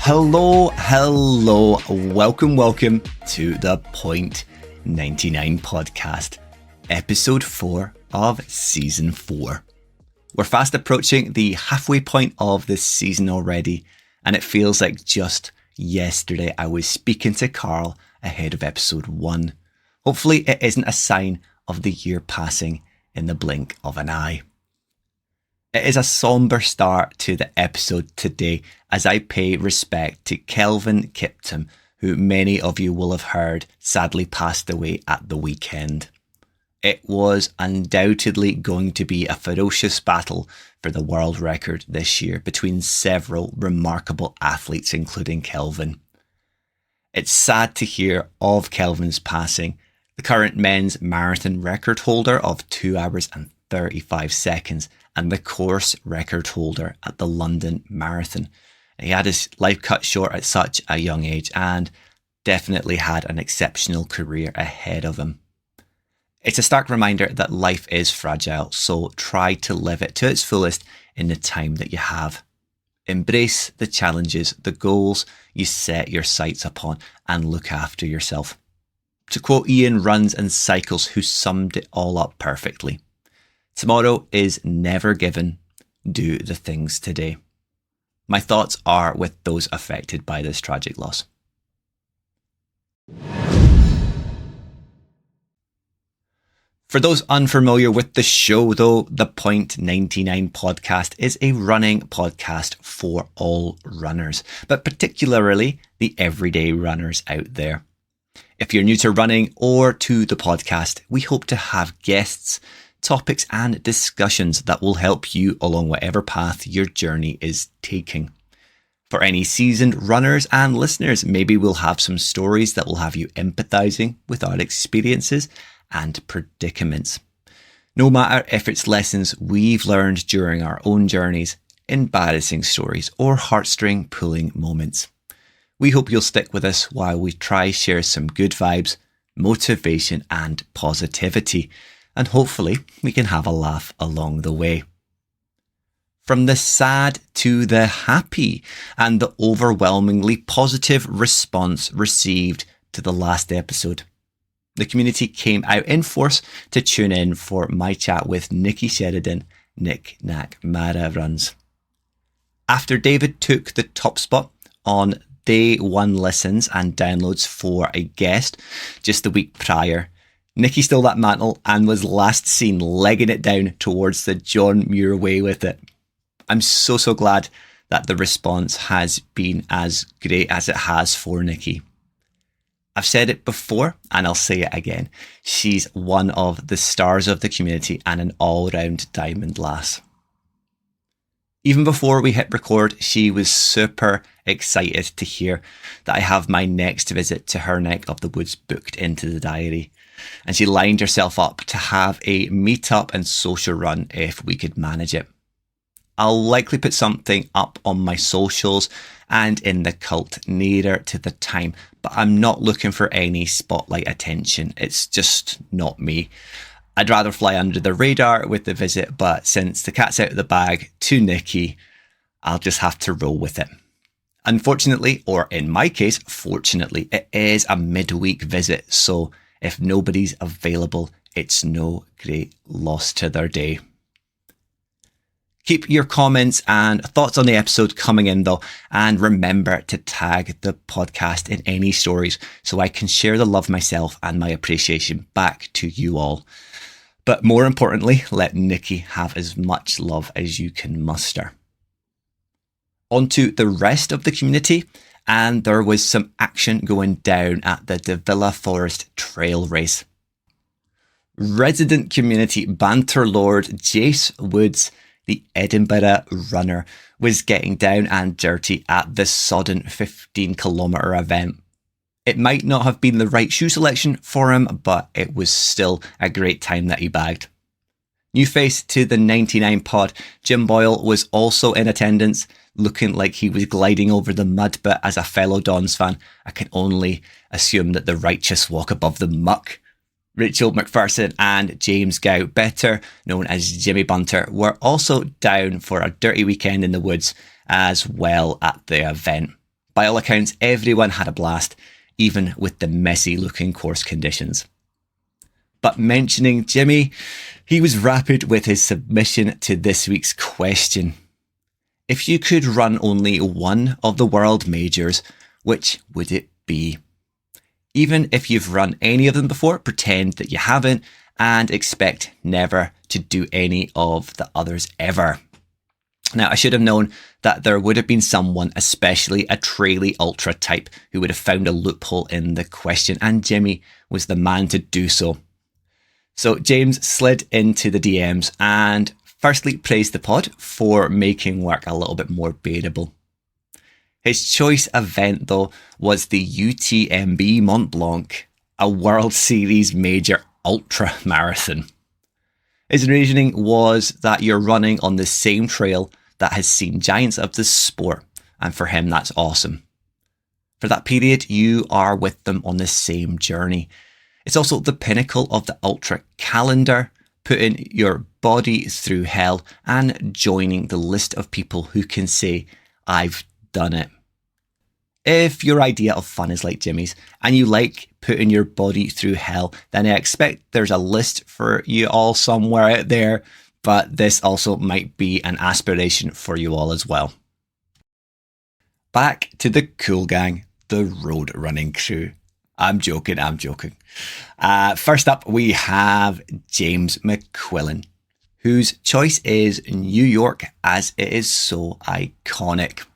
Hello. Welcome to the Point 99 podcast, episode 4 of season 4. We're fast approaching the halfway point of this season already, and it feels like just yesterday I was speaking to Carl ahead of episode 1. Hopefully it isn't a sign of the year passing in the blink of an eye. It is a somber start to the episode today as I pay respect to Kelvin Kiptum, who many of you will have heard sadly passed away at the weekend. It was undoubtedly going to be a ferocious battle for the world record this year between several remarkable athletes, including Kelvin. It's sad to hear of Kelvin's passing. The current men's marathon record holder of 2 hours and 35 seconds and the course record holder at the London Marathon. He had his life cut short at such a young age and definitely had an exceptional career ahead of him. It's a stark reminder that life is fragile, so try to live it to its fullest in the time that you have. Embrace the challenges, the goals you set your sights upon, and look after yourself. To quote Ian Runs and Cycles, who summed it all up perfectly, tomorrow is never given. Do the things today. My thoughts are with those affected by this tragic loss. For those unfamiliar with the show, though, the Point 99 podcast is a running podcast for all runners, but particularly the everyday runners out there. If you're new to running or to the podcast, we hope to have guests, topics and discussions that will help you along whatever path your journey is taking. For any seasoned runners and listeners, maybe we'll have some stories that will have you empathizing with our experiences and predicaments. No matter if it's lessons we've learned during our own journeys, embarrassing stories or heartstring pulling moments. We hope you'll stick with us while we try share some good vibes, motivation and positivity. And hopefully we can have a laugh along the way. From the sad to the happy and the overwhelmingly positive response received to the last episode. The community came out in force to tune in for my chat with Nikki Sheridan, Nick Knack Mara Runs. After David took the top spot on day 1 listens and downloads for a guest just the week prior, Nikki stole that mantle and was last seen legging it down towards the John Muir Way with it. I'm so glad that the response has been as great as it has for Nikki. I've said it before and I'll say it again. She's one of the stars of the community and an all-round diamond lass. Even before we hit record, she was super excited to hear that I have my next visit to her neck of the woods booked into the diary. And she lined herself up to have a meet-up and social run if we could manage it. I'll likely put something up on my socials and in the cult nearer to the time, but I'm not looking for any spotlight attention. It's just not me. I'd rather fly under the radar with the visit, but since the cat's out of the bag to Nikki, I'll just have to roll with it. Unfortunately, or in my case, fortunately, it is a midweek visit, so if nobody's available, it's no great loss to their day. Keep your comments and thoughts on the episode coming in though, and remember to tag the podcast in any stories so I can share the love myself and my appreciation back to you all. But more importantly, let Nikki have as much love as you can muster. On to the rest of the community, and there was some action going down at the De Villa Forest Trail Race. Resident community banter lord Jace Woods, the Edinburgh runner, was getting down and dirty at the sodden 15-kilometre event. It might not have been the right shoe selection for him, but it was still a great time that he bagged. New face to the 99 pod, Jim Boyle was also in attendance, looking like he was gliding over the mud, but as a fellow Dons fan, I can only assume that the righteous walk above the muck. Rachel McPherson and James Gow, better known as Jimmy Bunter, were also down for a dirty weekend in the woods as well at the event. By all accounts, everyone had a blast, even with the messy looking course conditions. But mentioning Jimmy, he was rapid with his submission to this week's question. If you could run only one of the world majors, which would it be? Even if you've run any of them before, pretend that you haven't and expect never to do any of the others ever. Now, I should have known that there would have been someone, especially a traily ultra type, who would have found a loophole in the question, and Jimmy was the man to do so. So James slid into the DMs and firstly praised the pod for making work a little bit more bearable. His choice event, though, was the UTMB Mont Blanc, a World Series major ultra marathon. His reasoning was that you're running on the same trail that has seen giants of the sport, and for him that's awesome. For that period, you are with them on the same journey. It's also the pinnacle of the ultra calendar, putting your body through hell and joining the list of people who can say, I've done it. If your idea of fun is like Jimmy's and you like putting your body through hell, then I expect there's a list for you all somewhere out there, but this also might be an aspiration for you all as well. Back to the cool gang, the road running crew. I'm joking. First up, we have James McQuillan, whose choice is New York as it is so iconic.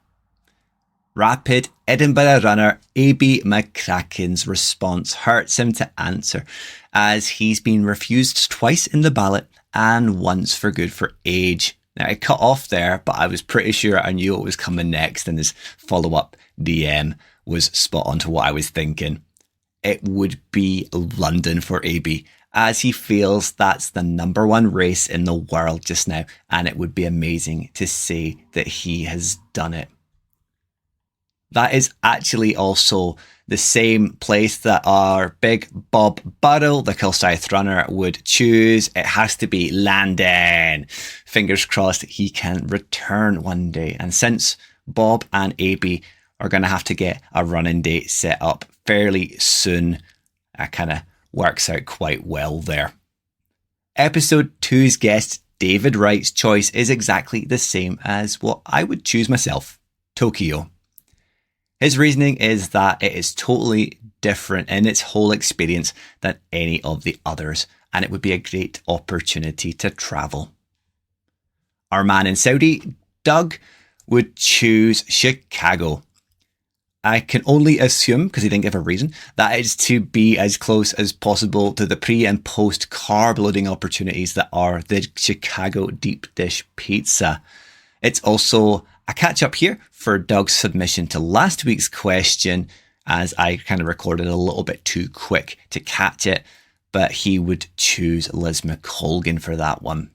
Rapid Edinburgh runner A.B. McCracken's response hurts him to answer, as he's been refused twice in the ballot and once for good for age. Now, I cut off there, but I was pretty sure I knew what was coming next, and his follow-up DM was spot on to what I was thinking. It would be London for AB, as he feels that's the number one race in the world just now, and it would be amazing to say that he has done it. That is actually also the same place that our big Bob Burrell, the Kilsyth runner, would choose. It has to be London. Fingers crossed he can return one day. And since Bob and AB are going to have to get a running date set up fairly soon, that kind of works out quite well there. Episode 2's guest, David Wright's choice is exactly the same as what I would choose myself, Tokyo. His reasoning is that it is totally different in its whole experience than any of the others, and it would be a great opportunity to travel. Our man in Saudi, Doug, would choose Chicago. I can only assume, because he didn't give a reason, that it's to be as close as possible to the pre and post carb loading opportunities that are the Chicago deep dish pizza. It's also a catch up here for Doug's submission to last week's question, as I kind of recorded a little bit too quick to catch it, but he would choose Liz McColgan for that one.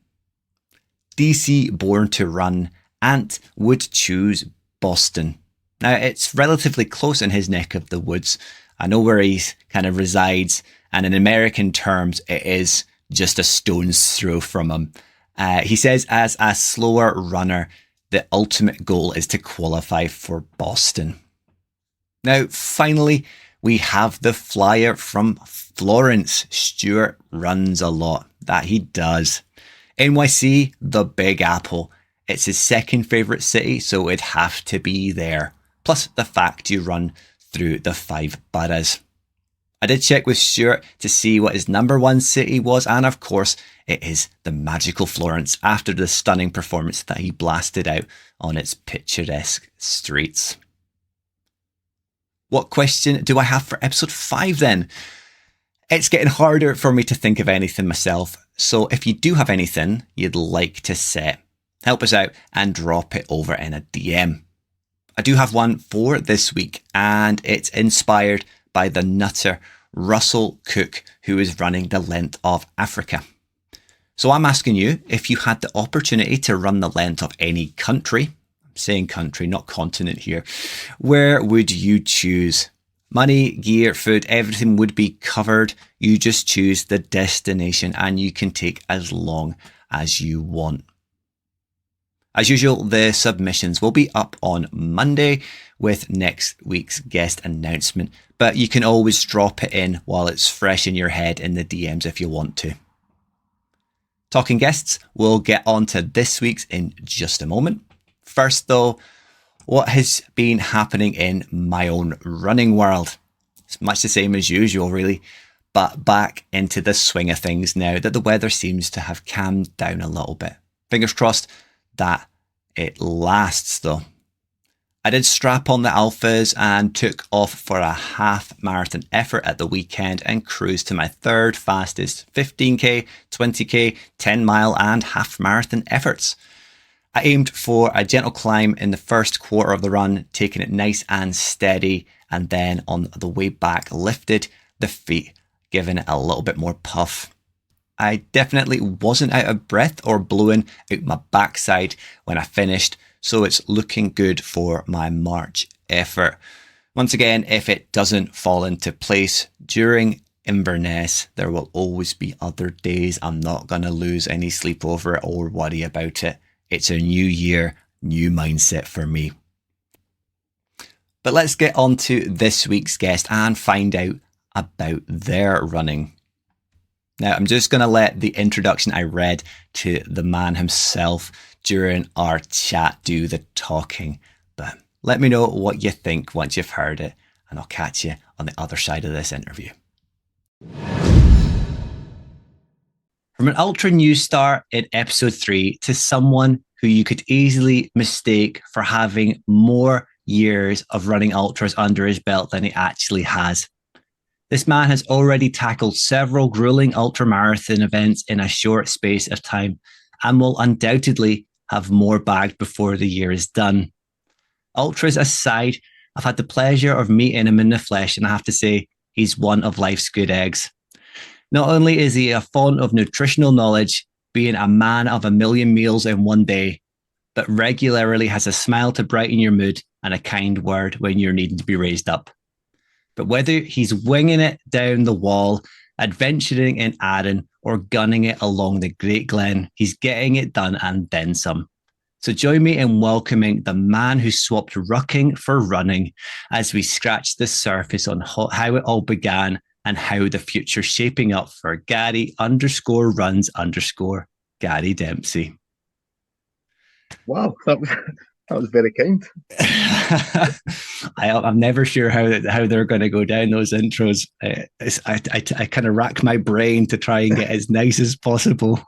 DC Born to Run Ant would choose Boston. Now, it's relatively close in his neck of the woods. I know where he kind of resides, and in American terms, it is just a stone's throw from him. He says, as a slower runner, the ultimate goal is to qualify for Boston. Now, finally, we have the flyer from Florence. Stuart runs a lot. That he does. NYC, the Big Apple. It's his second favourite city, so it'd have to be there. Plus the fact you run through the 5 boroughs. I did check with Stuart to see what his number one city was, and of course, it is the magical Florence after the stunning performance that he blasted out on its picturesque streets. What question do I have for episode 5 then? It's getting harder for me to think of anything myself, so if you do have anything you'd like to set, help us out and drop it over in a DM. I do have one for this week, and it's inspired by the nutter Russell Cook, who is running the length of Africa. So I'm asking you, if you had the opportunity to run the length of any country, I'm saying country, not continent here, where would you choose? Money, gear, food, everything would be covered. You just choose the destination and you can take as long as you want. As usual, the submissions will be up on Monday with next week's guest announcement, but you can always drop it in while it's fresh in your head in the DMs if you want to. Talking guests, we'll get on to this week's in just a moment. First though, what has been happening in my own running world? It's much the same as usual, really, but back into the swing of things now that the weather seems to have calmed down a little bit. Fingers crossed that it lasts though. I did strap on the alphas and took off for a half marathon effort at the weekend and cruised to my third fastest 15k, 20k, 10 mile and half marathon efforts. I aimed for a gentle climb in the first quarter of the run, taking it nice and steady, and then on the way back lifted the feet, giving it a little bit more puff. I definitely wasn't out of breath or blowing out my backside when I finished, so it's looking good for my March effort. Once again, if it doesn't fall into place during Inverness, there will always be other days. I'm not going to lose any sleep over it or worry about it. It's a new year, new mindset for me. But let's get on to this week's guest and find out about their running. Now, I'm just going to let the introduction I read to the man himself during our chat do the talking. But let me know what you think once you've heard it, and I'll catch you on the other side of this interview. From an ultra new star in episode 3 to someone who you could easily mistake for having more years of running ultras under his belt than he actually has. This man has already tackled several grueling ultramarathon events in a short space of time and will undoubtedly have more bagged before the year is done. Ultras aside, I've had the pleasure of meeting him in the flesh, and I have to say, he's one of life's good eggs. Not only is he a font of nutritional knowledge, being a man of a million meals in one day, but regularly has a smile to brighten your mood and a kind word when you're needing to be raised up. But whether he's winging it down the wall, adventuring in Arran, or gunning it along the Great Glen, he's getting it done and then some. So join me in welcoming the man who swapped rucking for running as we scratch the surface on how it all began and how the future's shaping up for Gary_runs_Gary Dempsey. Wow, that was very kind. I'm never sure how they're going to go down those intros. I kind of rack my brain to try and get as nice as possible.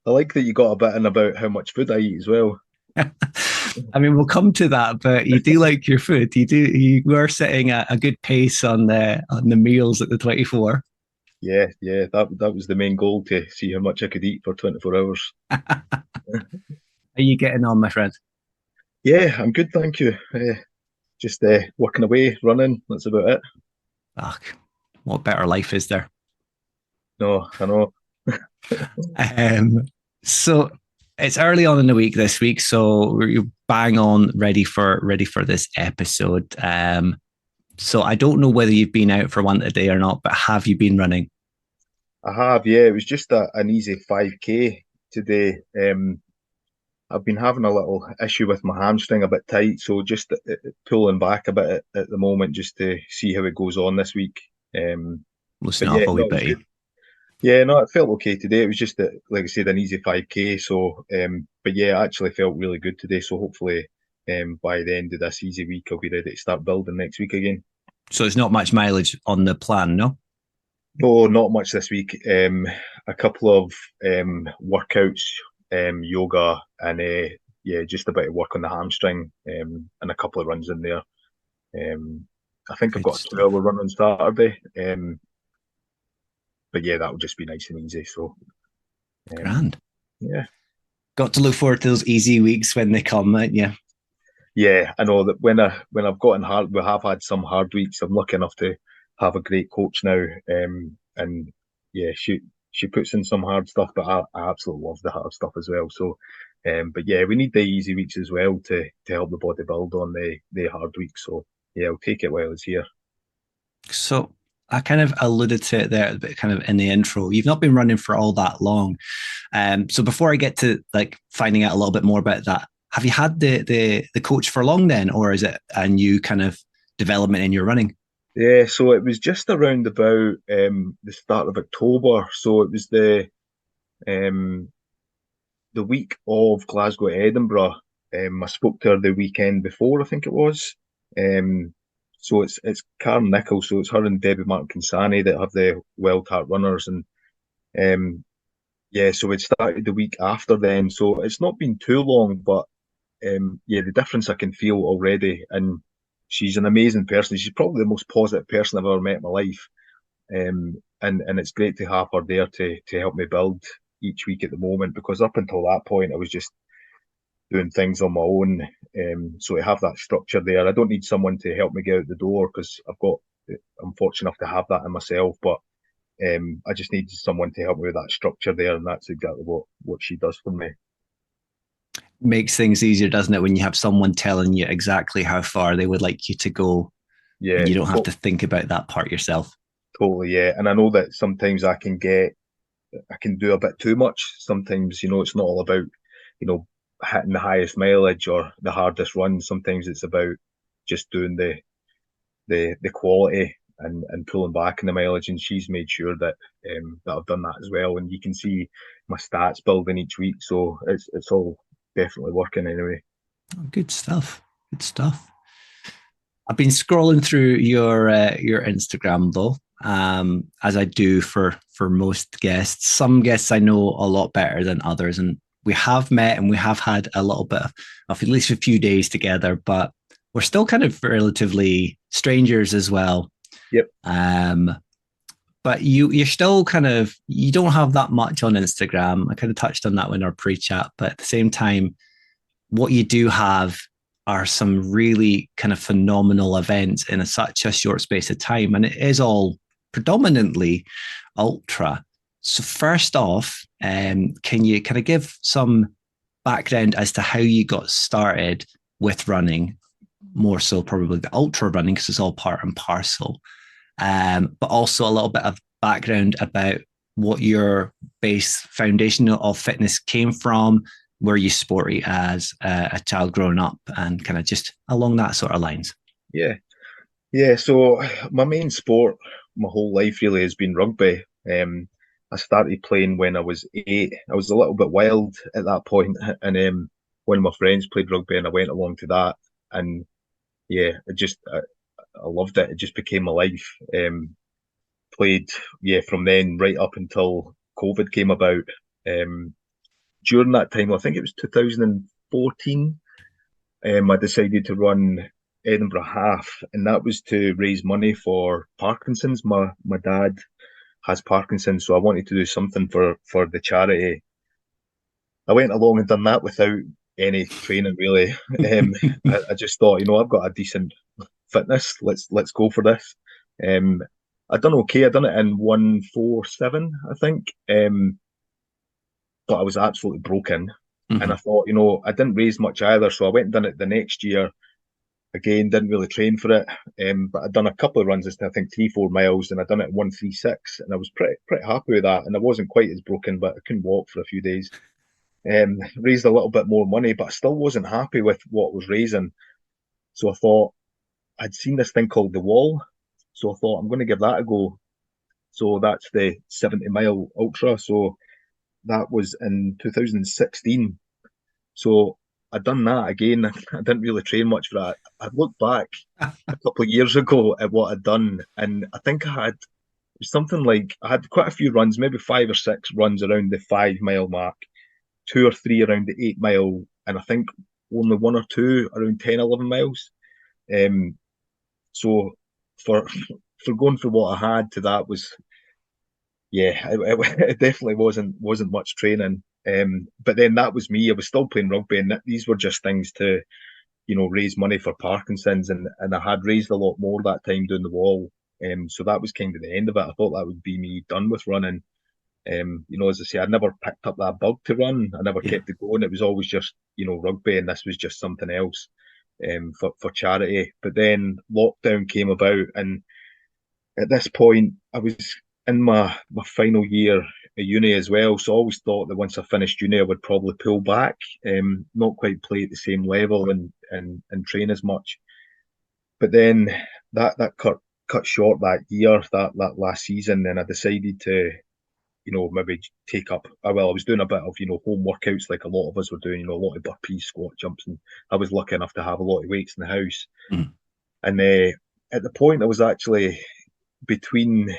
I like that you got a bit in about how much food I eat as well. I mean, we'll come to that, but you do like your food. You were setting a good pace on the meals at the 24. Yeah, that was the main goal, to see how much I could eat for 24 hours. Are you getting on, my friend? Yeah, I'm good, thank you. Just working away, running, that's about it. Ugh, what better life is there? No, I know. So it's early on in the week this week, so we're bang on ready for this episode. So I don't know whether you've been out for one today or not, but have you been running? I have, yeah. It was just an easy 5K today. I've been having a little issue with my hamstring, a bit tight, so just pulling back a bit at the moment just to see how it goes on this week. Loosen off a wee bit. Yeah, no, it felt okay today. It was just, like I said, an easy 5K. So, but yeah, I actually felt really good today. So hopefully, by the end of this easy week, I'll be ready to start building next week again. So there's not much mileage on the plan, no? No, not much this week. A couple of workouts, yoga, and yeah, just a bit of work on the hamstring, and a couple of runs in there. I think I've got a 2-hour run on Saturday. But yeah, that will just be nice and easy. So grand. Yeah. Got to look forward to those easy weeks when they come, right? Yeah. Yeah, I know that when I've gotten hard, we have had some hard weeks. I'm lucky enough to have a great coach now. And yeah, she puts in some hard stuff, but I absolutely love the hard stuff as well. So but yeah, we need the easy weeks as well to help the body build on the hard weeks. So yeah, I'll take it while it's here. So I kind of alluded to it there, kind of in the intro. You've not been running for all that long. So before I get to like finding out a little bit more about that, have you had the coach for long then, or is it a new kind of development in your running? Yeah, so it was just around about the start of October. So it was um, the week of Glasgow to Edinburgh. I spoke to her the weekend before, I think it was. Um, so it's Karen Nichols, so it's her and Debbie Martin Kinsani that have the Wild Heart Runners, and um, yeah, so it started the week after then. So it's not been too long, but yeah, the difference I can feel already. And she's an amazing person. She's probably the most positive person I've ever met in my life. And it's great to have her there to help me build each week at the moment, because up until that point I was just doing things on my own. So to have that structure there, I don't need someone to help me get out the door because I'm fortunate enough to have that in myself. But I just need someone to help me with that structure there, and that's exactly what she does for me. Makes things easier, doesn't it, when you have someone telling you exactly how far they would like you to go, and Yeah, you don't have to think about that part yourself. totally. Yeah, and I know that sometimes I can do a bit too much. Sometimes, it's not all about, hitting the highest mileage or the hardest run. Sometimes it's about just doing the quality and pulling back in the mileage. And she's made sure that I've done that as well. And you can see my stats building each week. So it's all definitely working anyway. Oh, good stuff. Good stuff. I've been scrolling through your Instagram though, as I do for most guests. Some guests I know a lot better than others, and we have met and we have had a little bit of at least a few days together, but we're still kind of relatively strangers as well. Yep. But you're still kind of you don't have that much on Instagram. I kind of touched on that in our pre-chat, but at the same time, what you do have are some really kind of phenomenal events in such a short space of time. And it is all predominantly ultra. So, first off, can you kind of give some background as to how you got started with running? More so, probably the ultra running, because it's all part and parcel. But also a little bit of background about what your base foundation of fitness came from, were you sporty as a child growing up, and kind of just along that sort of lines? Yeah. Yeah. So my main sport my whole life really has been rugby. I started playing when I was 8. I was a little bit wild at that point, and one of my friends played rugby, and I went along to that. And yeah, I loved it. It just became my life. Played, yeah, from then right up until COVID came about. Um, During that time, I think it was 2014, I decided to run Edinburgh Half, and that was to raise money for Parkinson's. My dad has Parkinson's, so I wanted to do something for the charity. I went along and done that without any training really. Um, I just thought, I've got a decent fitness. Let's go for this. Um, I done okay. I done it in 1:47, I think. But I was absolutely broken. And I Mm-hmm. thought, I didn't raise much either. So I went and done it the next year. Again, didn't really train for it. But I'd done a couple of runs, I think 3-4 miles, and I'd done it in 1:36, and I was pretty happy with that. And I wasn't quite as broken, but I couldn't walk for a few days. Raised a little bit more money, but I still wasn't happy with what I was raising. So I thought I'd seen this thing called the Wall. So I thought I'm going to give that a go. So that's the 70-mile ultra. So that was in 2016. So I'd done that again. I didn't really train much for that. I'd looked back a couple of years ago at what I'd done, and I think I had something like I had quite a few runs, maybe 5 or 6 runs around the 5 mile mark, 2 or 3 around the 8 mile, and I think only 1 or 2 around 10, 11 miles. Um, so for for going for what I had to that was, yeah, it definitely wasn't much training. But then that was me. I was still playing rugby, and these were just things to raise money for Parkinson's, and I had raised a lot more that time doing the Wall. So that was kind of the end of it. I thought that would be me done with running. As I say, I never picked up that bug to run. I never Yeah. kept it going. It was always just rugby, and this was just something else for charity. But then lockdown came about, and at this point, I was in my final year at uni as well. So I always thought that once I finished uni, I would probably pull back, not quite play at the same level and train as much. But then that cut short that year, that last season. Then I decided to, maybe take up. Well, I was doing a bit of, home workouts like a lot of us were doing. A lot of burpees, squat jumps, and I was lucky enough to have a lot of weights in the house. Mm. And at the point, I was actually between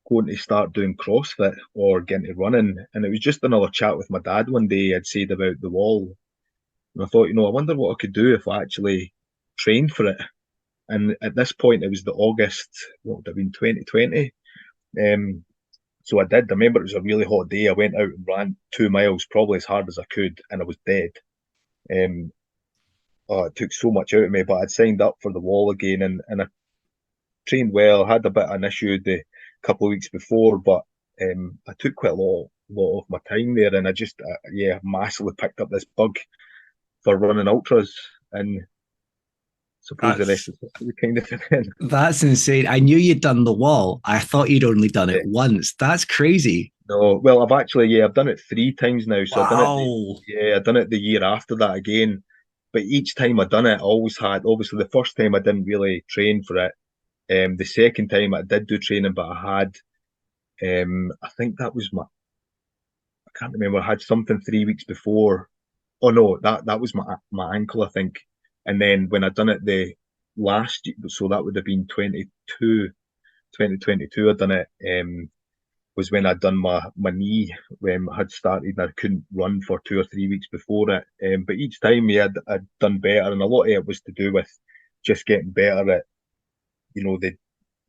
going to start doing CrossFit or getting to running, and it was just another chat with my dad one day. I'd said about the wall, and I thought, I wonder what I could do if I actually trained for it. And at this point, it was the August, what would have been 2020. So I did. I remember it was a really hot day. I went out and ran 2 miles, probably as hard as I could, and I was dead. Um, it took so much out of me, but I'd signed up for the wall again, and I trained well. I had a bit of an issue the couple of weeks before, but I took quite a lot of my time there, and I just massively picked up this bug for running ultras, and suppose the rest That's is history kind of thing. that's insane. I knew you'd done the wall. I thought you'd only done it once. That's crazy. No, well, I've done it 3 times now. So Wow. I've done it the year after that again. But each time I done it, I always had, obviously the first time I didn't really train for it. The second time I did do training, but I had, I think that was I can't remember, I had something 3 weeks before. Oh no, that was my ankle, I think. And then when I done it the last year, so that would have been 2022, I done it. Was when I'd done my knee. I had started and I couldn't run for 2 or 3 weeks before it. But each time, yeah, I'd done better, and a lot of it was to do with just getting better at, the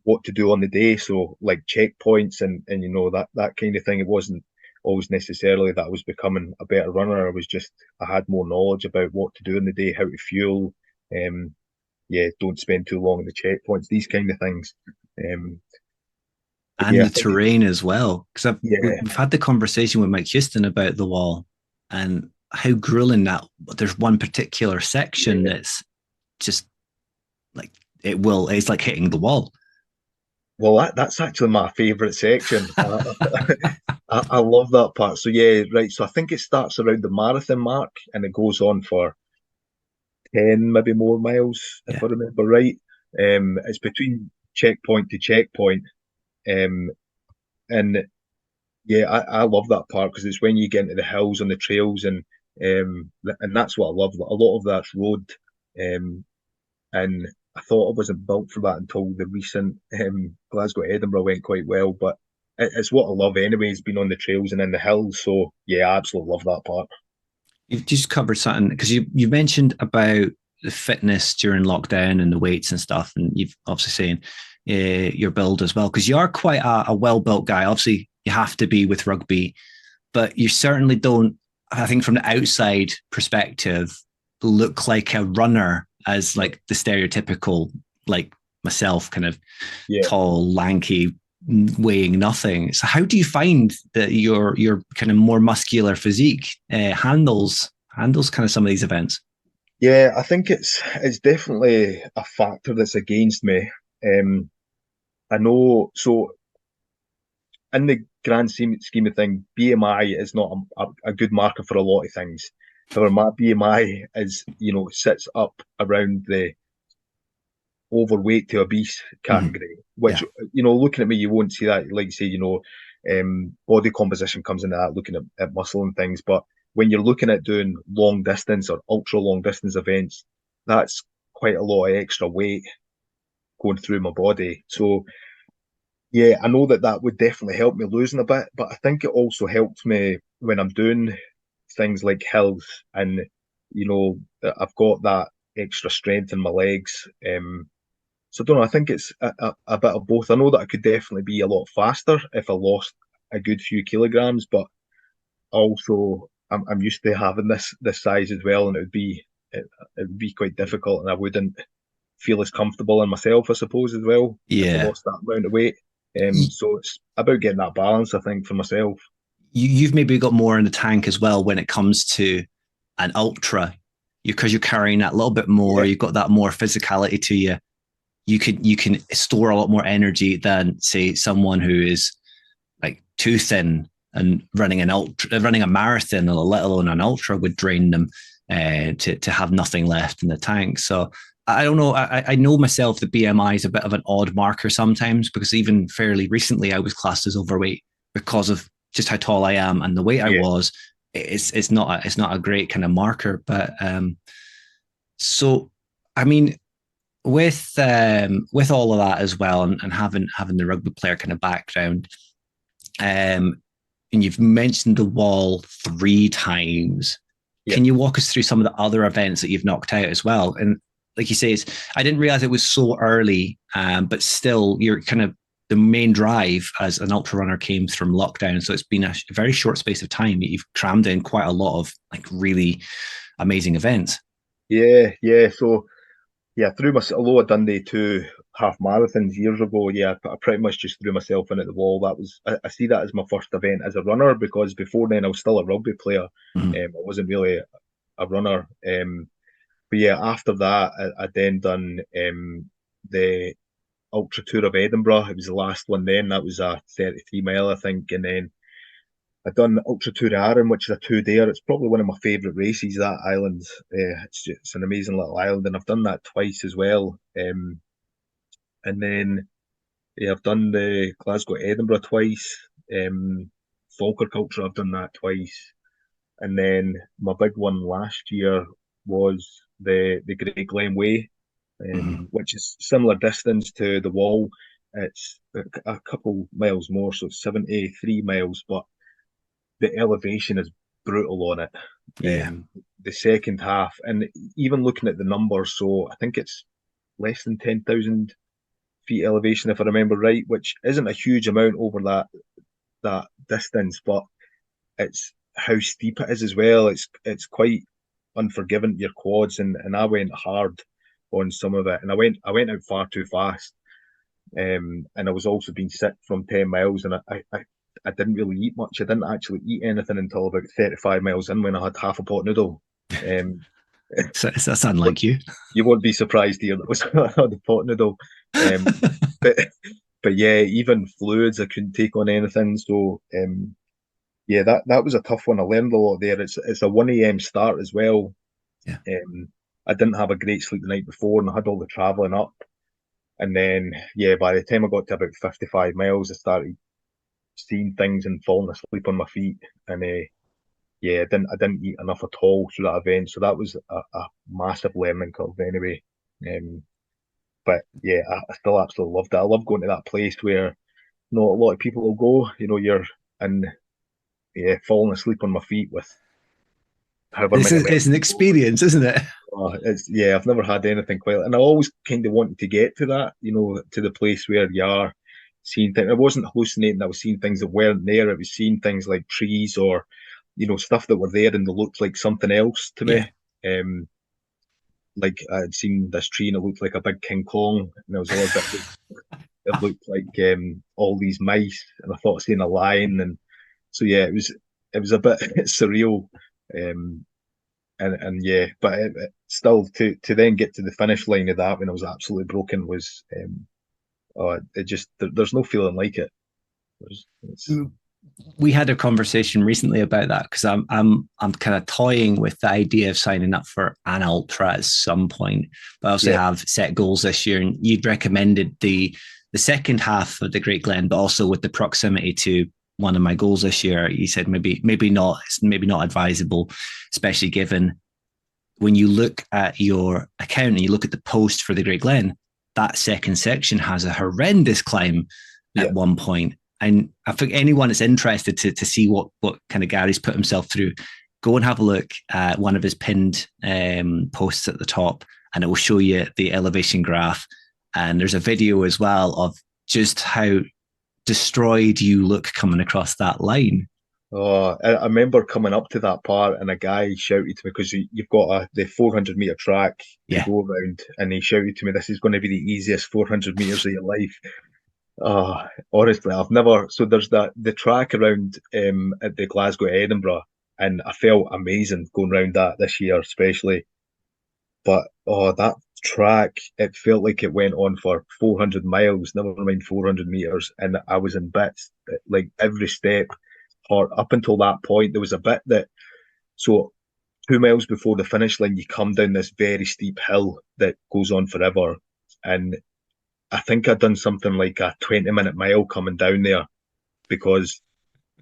what to do on the day. So like checkpoints and that kind of thing. It wasn't always necessarily that I was becoming a better runner. I had more knowledge about what to do in the day, how to fuel. Don't spend too long in the checkpoints. These kind of things. But And yeah, I the think terrain as well. Because yeah, we've had the conversation with Mike Houston about the wall and how grueling that. There's one particular section yeah. that's just like it's like hitting the wall. Well, that's actually my favourite section. I love that part. So yeah, right. So I think it starts around the marathon mark and it goes on for 10, maybe more miles, if Yeah. I remember right. It's between checkpoint to checkpoint. Um, and yeah, I love that part because it's when you get into the hills and the trails and that's what I love. A lot of that's road. Um, and I thought I wasn't built for that until the recent Glasgow Edinburgh went quite well. But it's what I love anyways, being on the trails and in the hills. So yeah, I absolutely love that part. You've just covered something because you mentioned about the fitness during lockdown and the weights and stuff, and you've obviously saying your build as well because you are quite a well built guy. Obviously, you have to be with rugby, but you certainly don't. I think from the outside perspective, look like a runner as like the stereotypical like myself, kind of Yeah. tall, lanky, weighing nothing. So how do you find that your kind of more muscular physique handles kind of some of these events? Yeah, I think it's definitely a factor that's against me. Um, I know. So in the grand scheme of things, BMI is not a good marker for a lot of things. However, my BMI is, sits up around the overweight to obese Mhm. category, which, Yeah. looking at me, you won't see that. Like you say, body composition comes into that, looking at muscle and things. But when you're looking at doing long distance or ultra long distance events, that's quite a lot of extra weight going through my body. So yeah, I know that would definitely help me losing a bit, but I think it also helps me when I'm doing things like hills and I've got that extra strength in my legs. So I don't know. I think it's a bit of both. I know that I could definitely be a lot faster if I lost a good few kilograms, but also I'm used to having this size as well, and it would be quite difficult, and I wouldn't feel as comfortable in myself, I suppose, as well, if I Yeah. lost that amount of weight. You, So it's about getting that balance, I think, for myself. you've maybe got more in the tank as well when it comes to an ultra, because you're carrying that little bit more. Yeah, You've got that more physicality to you. You can store a lot more energy than say someone who is like too thin and running a marathon, or let alone an ultra, would drain them to have nothing left in the tank. So I don't know. I know myself that BMI is a bit of an odd marker sometimes, because even fairly recently I was classed as overweight because of just how tall I am and the weight I Yeah, was. It's not a great kind of marker, but so I mean, with all of that as well, and having the rugby player kind of background, and you've mentioned the wall 3 times. yeah, Can you walk us through some of the other events that you've knocked out as well? And like you say, I didn't realize it was so early, but still, you're kind of the main drive as an ultra runner came from lockdown. So it's been a very short space of time. You've crammed in quite a lot of like really amazing events. yeah. So yeah, although I'd done the 2 half marathons years ago, yeah, I pretty much just threw myself in at the wall. I see that as my first event as a runner, because before then I was still a rugby player. Mm-hmm. I wasn't really a runner. But yeah, after that, I then done the Ultra Tour of Edinburgh. It was the last one then. That was a 33 mile, I think. And then I've done Ultra Tour of Arran, which is a 2 dayer. It's probably one of my favourite races, that island. It's an amazing little island, and I've done that twice as well. And then yeah, I've done the Glasgow Edinburgh twice. Falkirk Ultra, I've done that twice. And then my big one last year was the Great Glen Way, Mm-hmm. which is similar distance to the wall. It's a couple miles more, so it's 73 miles, but the elevation is brutal on it. Yeah. The second half, and even looking at the numbers, so I think it's less than 10,000 feet elevation, if I remember right, which isn't a huge amount over that distance, but it's how steep it is as well. It's quite unforgiving to your quads, and I went hard on some of it, and I went out far too fast. And I was also being sick from 10 miles, and I didn't really eat much. I didn't actually eat anything until about 35 miles in, when I had half a pot noodle. Um, So that's unlike you. you won't be surprised here that was the pot noodle. Um, but but yeah, even fluids I couldn't take on anything. So yeah, that was a tough one. I learned a lot there. It's a 1 a.m. start as well. Yeah. I didn't have a great sleep the night before, and I had all the travelling up. And then yeah, by the time I got to about 55 miles, I started seeing things and falling asleep on my feet. And yeah, I didn't eat enough at all through that event. So that was a massive learning curve anyway. Um, but yeah, I still absolutely loved it. I love going to that place where not a lot of people will go. You're in, yeah, falling asleep on my feet with however This many is miles it's an to go. experience, isn't it? It's yeah, I've never had anything quite, and I always kind of wanted to get to that, to the place where you are seeing things. I wasn't hallucinating. I was seeing things that weren't there. I was seeing things like trees, or stuff that were there and they looked like something else to Yeah. me. Like I had seen this tree and it looked like a big King Kong, and there was other bit that it looked like all these mice, and I thought I seen a lion, and so yeah, it was a bit surreal. Um, and yeah, but still to then get to the finish line of that when I was absolutely broken was it just there's no feeling like it. It's We had a conversation recently about that, because I'm kind of toying with the idea of signing up for an ultra at some point, but I also yeah, have set goals this year, and you'd recommended the second half of the Great Glen, but also with the proximity to one of my goals this year. You said maybe not, it's maybe not advisable, especially given when you look at your account and you look at the post for the Great Glen, that second section has a horrendous climb yeah, at one point. And I think anyone that's interested to see what kind of Gary's put himself through, go and have a look at one of his pinned posts at the top, and it will show you the elevation graph. And there's a video as well of just how destroyed you look coming across that line. Oh, I remember coming up to that part and a guy shouted to me, because you've got the 400-meter track to Yeah. go around, and he shouted to me, "This is going to be the easiest 400 meters of your life." Oh, honestly, I've never. So there's the track around at the Glasgow Edinburgh, and I felt amazing going around that this year, especially. But oh, that track, it felt like it went on for 400 miles, never mind 400 meters, and I was in bits, like every step part. Up until that point, there was a bit that, so 2 miles before the finish line, you come down this very steep hill that goes on forever. And I think I'd done something like a 20-minute mile coming down there because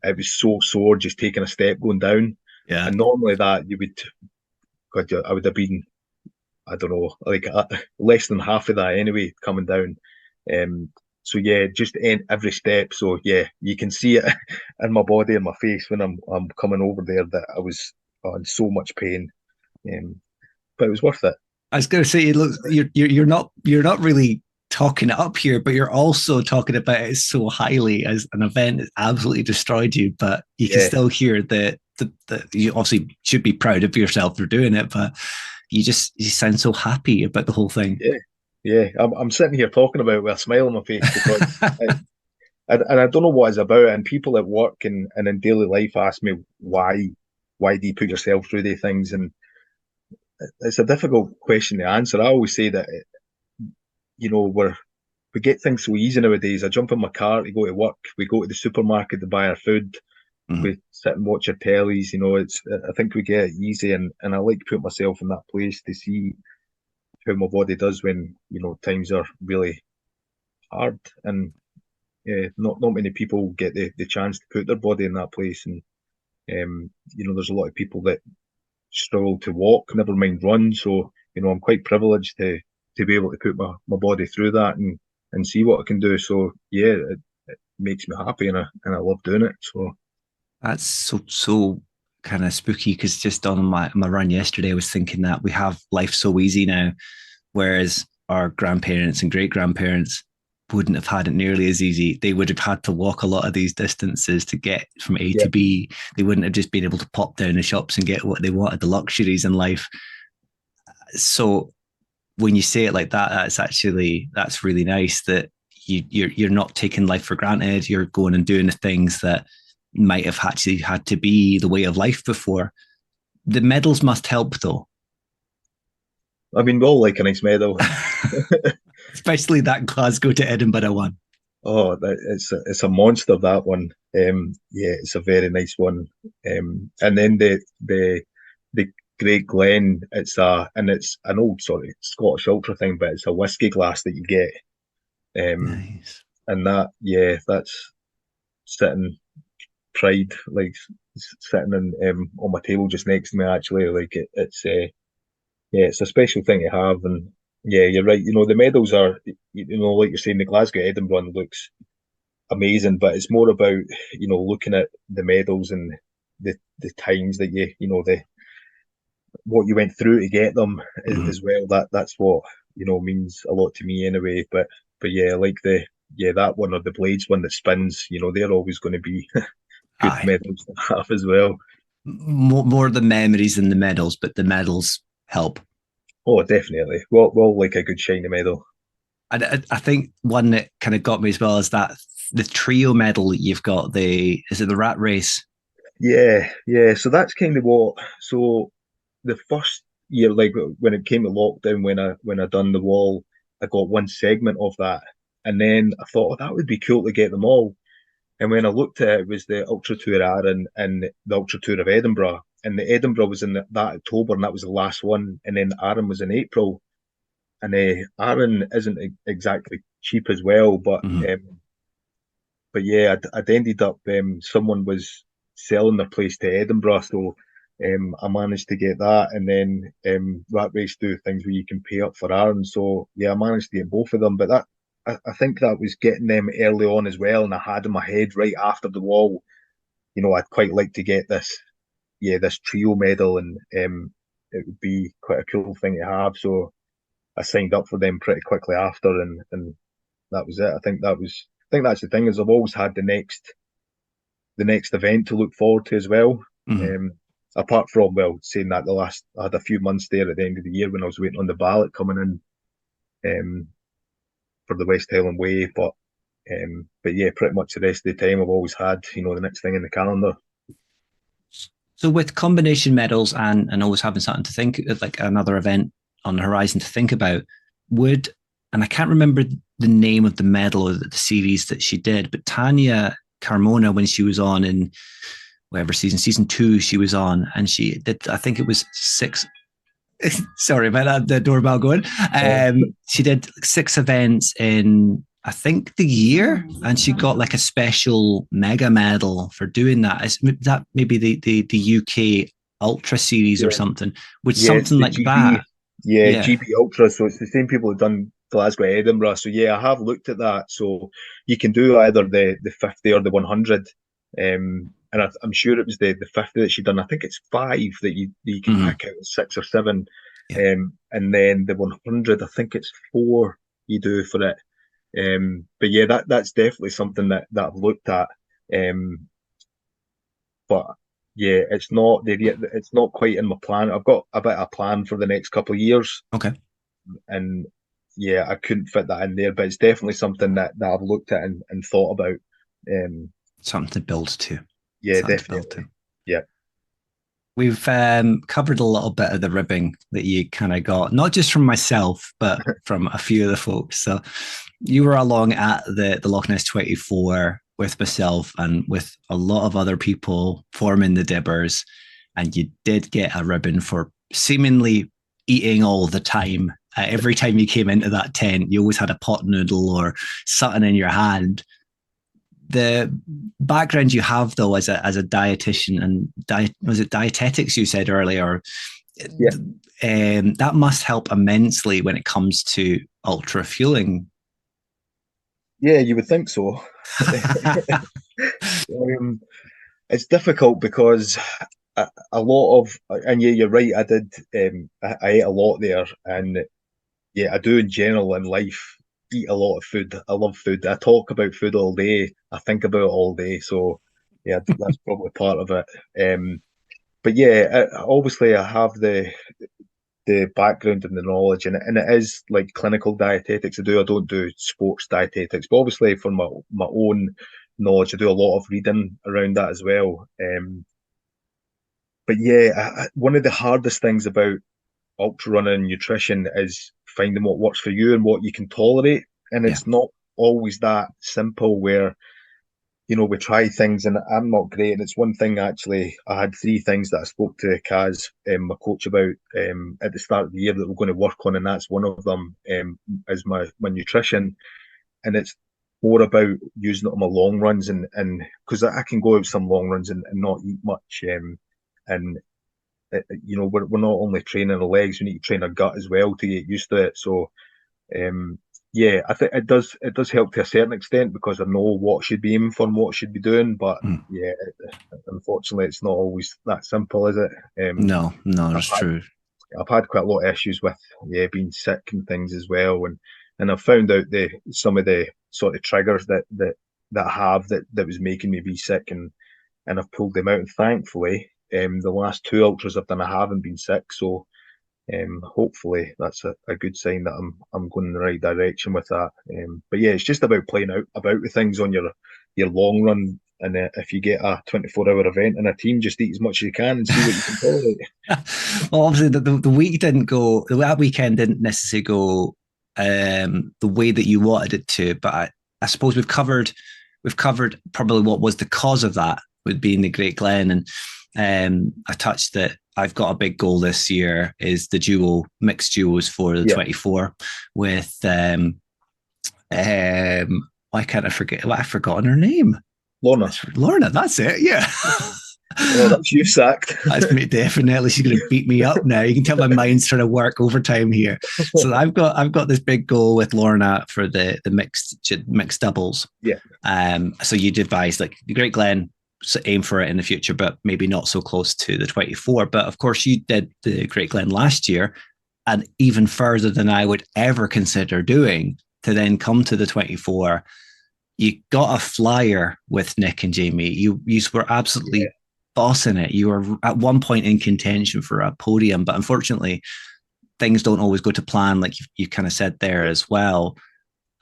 it was so sore just taking a step going down. Yeah. And normally that you would, God, I would have been, I don't know, like less than half of that anyway coming down. So yeah, just every step. So yeah, you can see it in my body and my face when I'm coming over there that I was in so much pain. But it was worth it. I was going to say, look, you're not really talking it up here, but you're also talking about it so highly as an event that absolutely destroyed you. But you can Yeah, still hear that you obviously should be proud of yourself for doing it, but you sound so happy about the whole thing. yeah, yeah. I'm sitting here talking about it with a smile on my face because and I don't know what it's about. And people at work and in daily life ask me why do you put yourself through these things? And it's a difficult question to answer. I always say that we get things so easy nowadays. I jump in my car to go to work. We go to the supermarket to buy our food. Mm. We sit and watch our tellies. It's I think we get it easy, and I like to put myself in that place to see how my body does when times are really hard. And not many people get the chance to put their body in that place. And there's a lot of people that struggle to walk, never mind run. So I'm quite privileged to be able to put my body through that and see what I can do. So yeah, it makes me happy, and I love doing it. So That's so kind of spooky because just on my run yesterday, I was thinking that we have life so easy now, whereas our grandparents and great grandparents wouldn't have had it nearly as easy. They would have had to walk a lot of these distances to get from A yeah, to B. They wouldn't have just been able to pop down the shops and get what they wanted, the luxuries in life. So when you say it like that, that's really nice that you're not taking life for granted. You're going and doing the things that might have actually had to be the way of life before. The medals must help though. I mean, we all like a nice medal. Especially that Glasgow to Edinburgh one. Oh, it's a monster, that one. Yeah, it's a very nice one. And then the Great Glen, it's an old sort of Scottish ultra thing, but it's a whiskey glass that you get. Nice. And that's sitting pride, like sitting on my table just next to me. Actually, like it's a special thing to have. And yeah, you're right. The medals are, like you're saying, the Glasgow Edinburgh one looks amazing, but it's more about looking at the medals and the times that the what you went through to get them as well. That's what means a lot to me anyway. But yeah, like that one or the Blades one that spins, they're always going to be good Aye. medals to have as well. More the memories than the medals, but the medals help. Oh, definitely. Well, like a good shiny medal. I think one that kind of got me as well is that the trio medal that you've got. Is it the rat race? Yeah, yeah. So that's kind of what. So the first year, like when it came to lockdown, when I done the wall, I got one segment of that, and then I thought, oh, that would be cool to get them all. And when I looked at it, it was the Ultra Tour Arran and the Ultra Tour of Edinburgh, and the Edinburgh was in that October, and that was the last one, and then Arran was in April, and Arran isn't exactly cheap as well, Mm-hmm. but yeah, I'd ended up someone was selling their place to Edinburgh, so I managed to get that, and then Rat Race do things where you can pay up for Aaron. So yeah, I managed to get both of them, but I think that was getting them early on as well, and I had in my head right after the wall, I'd quite like to get this trio medal, and it would be quite a cool thing to have. So I signed up for them pretty quickly after, and that was it. I think that's the thing is I've always had the next event to look forward to as well. Mm-hmm. Apart from, saying that I had a few months there at the end of the year when I was waiting on the ballot coming in for the West Highland Way, but yeah, pretty much the rest of the time I've always had the next thing in the calendar. So with combination medals and always having something to think like another event on the horizon to think about, and I can't remember the name of the medal or the series that she did, but Tanya Carmona when she was on in whatever season 2 she was on, and she did, I think it was 6. Sorry about that, the doorbell going. She did 6 events in, I think, the year, and she got like a special mega medal for doing that. Is that maybe the UK Ultra Series or something? With It's something the like GB. that. Yeah, Yeah. GB Ultra. So it's the same people who've done Glasgow, Edinburgh. So yeah, I have looked at that. So you can do either the 50 or the 100. And I'm sure it was the 50 that she done. I think it's 5 that you can Mm-hmm. pick out 6 or 7. Yeah. And then the 100, I think it's 4 you do for it. But yeah, that's definitely something that I've looked at. Um, but yeah, it's not there yet. It's not quite in my plan. I've got a bit of a plan for the next couple of years, Okay. and yeah, I couldn't fit that in there. But it's definitely something that I've looked at and thought about. Um, Something to build to. yeah, Something to build definitely. to. Yeah, We've covered a little bit of the ribbing that you kind of got, not just from myself, but from a few of the folks. So you were along at the Loch Ness 24 with myself and with a lot of other people forming the Dibbers, and you did get a ribbon for seemingly eating all the time. Every time you came into that tent, you always had a pot noodle or something in your hand. The background you have though as a dietitian and was it dietetics you said earlier, yeah, that must help immensely when it comes to ultra fueling. yeah. You would think so. Um, it's difficult because a lot of, and yeah, you're right. I did. I ate a lot there, and yeah, I do in general in life eat a lot of food. I love food. I talk about food all day. I think about it all day. So yeah, that's probably part of it. But yeah, obviously I have the background and the knowledge, and it is like clinical dietetics. I don't do sports dietetics, but obviously for my own knowledge, I do a lot of reading around that as well. But yeah, one of the hardest things about ultra running and nutrition is finding what works for you and what you can tolerate. And Yeah. it's not always that simple where, we try things and I'm not great. And it's one thing actually, I had 3 things that I spoke to Kaz, my coach, about at the start of the year that we're going to work on. And that's one of them is my nutrition. And it's more about using it on my long runs and because I can go out some long runs and not eat much. And we're not only training the legs, we need to train our gut as well to get used to it. So um, yeah, I think it does help to a certain extent because I know what I should be aiming for and what I should be doing. But Mm. yeah, unfortunately, it's not always that simple, is it? No, I've it's true. I've had quite a lot of issues with being sick and things as well, and I've found out some of the sort of triggers that I have that was making me be sick, and I've pulled them out. And thankfully, the last 2 ultras I've done, I haven't been sick. So hopefully that's a good sign that I'm going in the right direction with that. But yeah, it's just about playing out about the things on your long run. And if you get a 24-hour event in a team, just eat as much as you can and see what you can tolerate. Well, obviously the week didn't go, that weekend didn't necessarily go the way that you wanted it to, but I suppose we've covered probably what was the cause of that, with being the Great Glen. And I touched that I've got a big goal this year is the mixed duos for the Yeah, 24 with why can't I forget? Well, I've forgotten her name. Lorna. That's Lorna. That's it. Yeah. Oh, that's you sacked. That's me, definitely. She's going to beat me up now. You can tell my mind's trying to work overtime here. So I've got this big goal with Lorna for the mixed doubles. Yeah, So you'd advise like the Great Glen, so aim for it in the future, but maybe not so close to the 24. But of course, you did the Great Glen last year, and even further than I would ever consider doing to then come to the 24. You got a flyer with Nick and Jamie. You were absolutely yeah, bossing it. You were at one point in contention for a podium, but unfortunately, things don't always go to plan, like you kind of said there as well.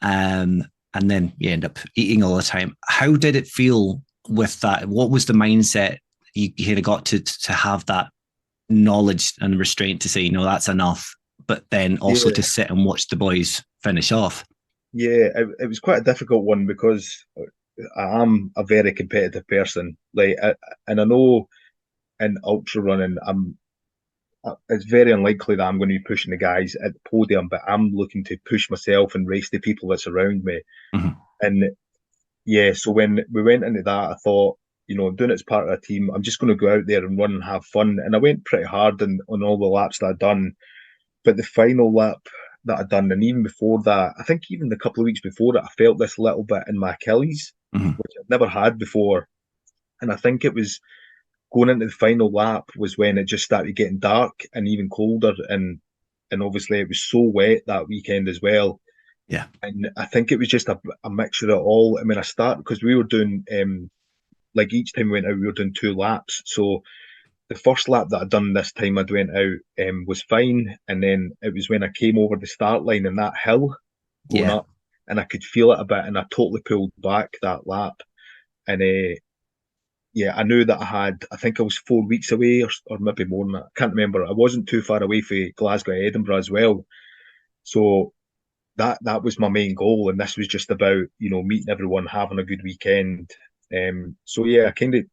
And then you end up eating all the time. How did it feel with that? What was the mindset you kind of got to have that knowledge and restraint to say, no, that's enough, but then also yeah. to sit and watch the boys finish off? Yeah, it was quite a difficult one because I am a very competitive person. And I know in ultra running, it's very unlikely that I'm going to be pushing the guys at the podium, but I'm looking to push myself and race the people that's around me. Mhm. And yeah, so when we went into that, I thought, doing it as part of a team, I'm just going to go out there and run and have fun. And I went pretty hard on all the laps that I'd done. But the final lap that I'd done, and even before that, I think even the couple of weeks before it, I felt this little bit in my Achilles, Mhm. which I'd never had before. And I think it was going into the final lap was when it just started getting dark and even colder. And obviously it was so wet that weekend as well. Yeah. And I think it was just a mixture of all. I mean, I started because we were doing like each time we went out, we were doing 2 laps. So the first lap that I'd done this time I'd went out was fine. And then it was when I came over the start line and that hill going Yeah. up, and I could feel it a bit, and I totally pulled back that lap. And yeah, I knew that I think I was 4 weeks away, or maybe more than that. I can't remember. I wasn't too far away from Glasgow, Edinburgh as well. So that was my main goal, and this was just about meeting everyone, having a good weekend. So yeah, I kind of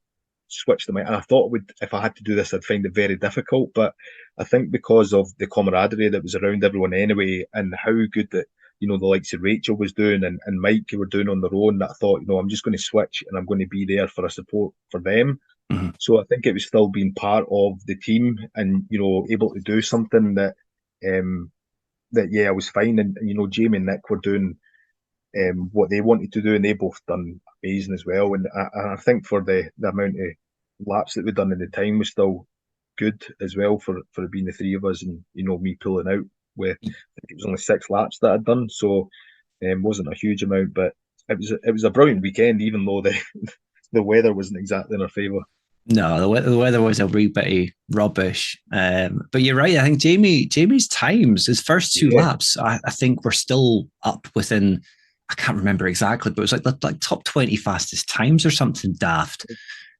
switched them out, and I thought if I had to do this, I'd find it very difficult. But I think because of the camaraderie that was around everyone anyway, and how good that the likes of Rachel was doing and Mike were doing on their own, that I thought I'm just going to switch and I'm going to be there for a support for them. Mhm. So I think it was still being part of the team and able to do something um that yeah, I was fine. And Jamie and Nick were doing what they wanted to do, and they both done amazing as well. And I think for the amount of laps that we'd done in the time was still good as well for it being the three of us, and me pulling out with, I think it was only 6 laps that I'd done, so wasn't a huge amount, but it was a brilliant weekend, even though the the weather wasn't exactly in our favour. No, the weather was a wee bit rubbish. But you're right. I think Jamie's times, his first 2 laps, I think were still up within. I can't remember exactly, but it was like top 20 fastest times or something daft.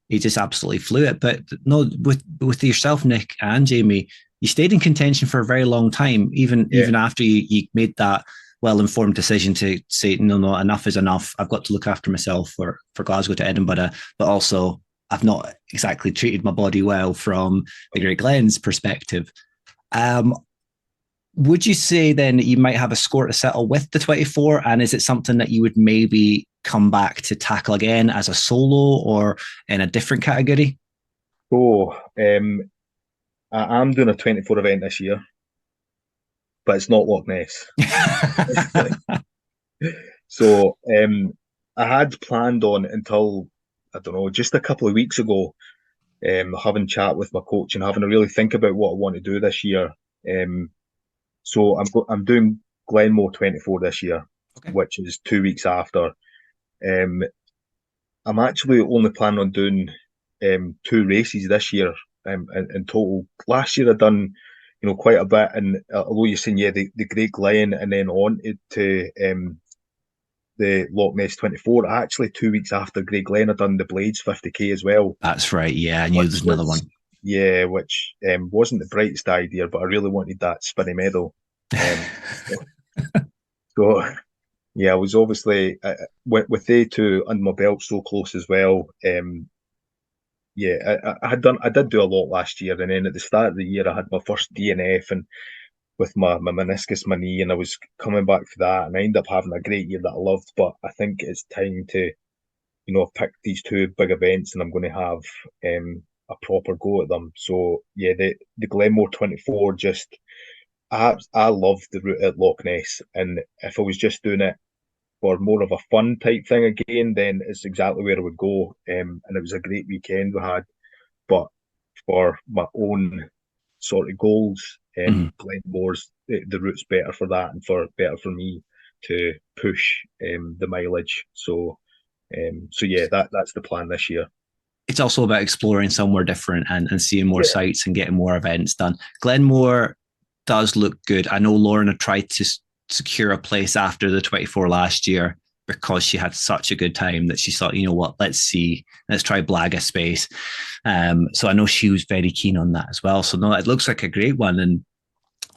He just absolutely flew it. But no, with yourself, Nick and Jamie, you stayed in contention for a very long time, Yeah, even after you made that well-informed decision to say no, enough is enough. I've got to look after myself for Glasgow to Edinburgh, but also I've not exactly treated my body well from the Great Glens perspective. Um, would you say then that you might have a score to settle with the 24? And is it something that you would maybe come back to tackle again as a solo or in a different category? so I am doing a 24 event this year, but it's not Loch Ness. So I had planned on until, I don't know, just a couple of weeks ago, having chat with my coach and having to really think about what I want to do this year. Um, so I'm doing Glenmore 24 this year, Okay. which is 2 weeks after. Um, I'm actually only planning on doing 2 races this year in total. Last year I done quite a bit, and although you're saying yeah the Great Glen and then on to the Loch Ness 24, actually 2 weeks after Great Glen I done the Blades 50k as well, That's right. Yeah, I knew which there's another was one. yeah, which wasn't the brightest idea, but I really wanted that spinny medal. Um, so yeah, I was obviously with they two under my belt so close as well. Yeah, I did do a lot last year, and then at the start of the year I had my first DNF and with my meniscus, my knee, and I was coming back for that, and I ended up having a great year that I loved. But I think it's time to I've picked these two big events, and I'm going to have a proper go at them. So yeah, the Glenmore 24 just I love the route at Loch Ness, and if I was just doing it for more of a fun type thing again, then it's exactly where I would go. And it was a great weekend we had. But for my own sort of goals, Mhm. Glenmore's the route's better for that, and better for me to push the mileage. So yeah, that's the plan this year. It's also about exploring somewhere different and seeing more Yeah, sites and getting more events done. Glenmore does look good. I know Lauren had tried to secure a place after the 24 last year because she had such a good time that she thought, you know what, let's try Blaga space. So I know she was very keen on that as well. So no, it looks like a great one. And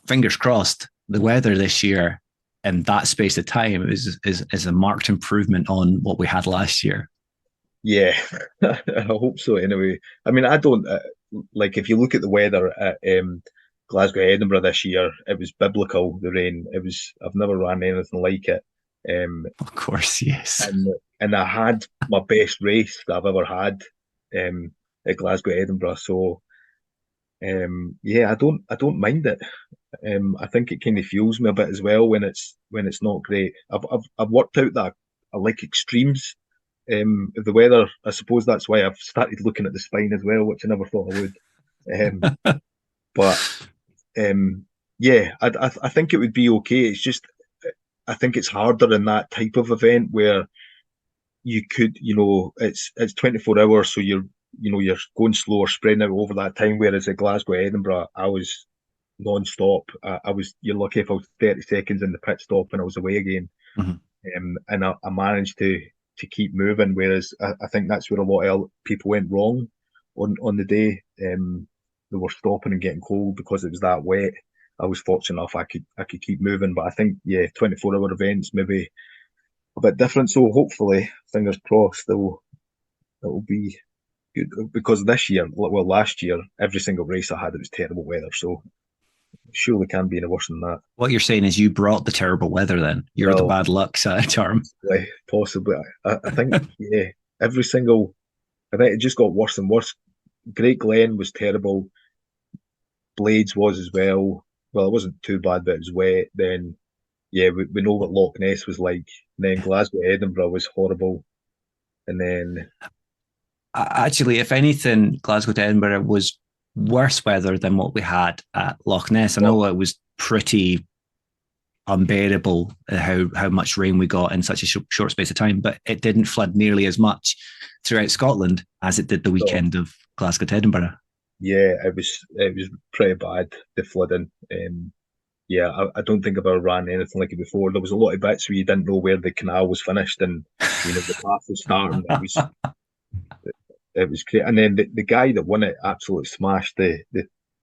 fingers crossed, the weather this year in that space of time is a marked improvement on what we had last year. Yeah, I hope so. Anyway, I mean, I don't like if you look at the weather at Glasgow, Edinburgh this year. It was biblical. The rain. It was. I've never ran anything like it. Um, Of course, yes. and I had my best race that I've ever had at Glasgow, Edinburgh. So yeah, I don't mind it. I think it kind of fuels me a bit as well when it's not great. I've worked out that I like extremes. The weather, I suppose that's why I've started looking at the spine as well, which I never thought I would. Um, but yeah, I think it would be okay. It's just I think it's harder in that type of event where you could, it's 24 hours, so you're going slower, spreading out over that time. Whereas at Glasgow, Edinburgh, I was non-stop. You're lucky if I was 30 seconds in the pit stop and I was away again. Mhm. And I managed to keep moving. Whereas I think that's where a lot of people went wrong on the day. They were stopping and getting cold because it was that wet. I was fortunate enough I could keep moving, but I think 24-hour events maybe a bit different. So hopefully, fingers crossed, it'll be good because this year, well, last year, every single race I had it was terrible weather. So surely can't be any worse than that. What you're saying is you brought the terrible weather then. You're the Well, bad luck charm. possibly. I think every single. I think it just got worse and worse. Great Glen was terrible. Blades was as well. Well, it wasn't too bad, but it was wet. Then, we know what Loch Ness was like. And then Glasgow, Edinburgh was horrible. And then, Actually, if anything, Glasgow to Edinburgh was worse weather than what we had at Loch Ness. I know it was pretty unbearable how much rain we got in such a short space of time, but it didn't flood nearly as much throughout Scotland as it did the so, weekend of Glasgow to Edinburgh. yeah, it was pretty bad, the flooding. Yeah, I don't think I've ever ran anything like it before. There was a lot of bits where you didn't know where the canal was finished and the path was starting. It was great. And then the guy that won it absolutely smashed the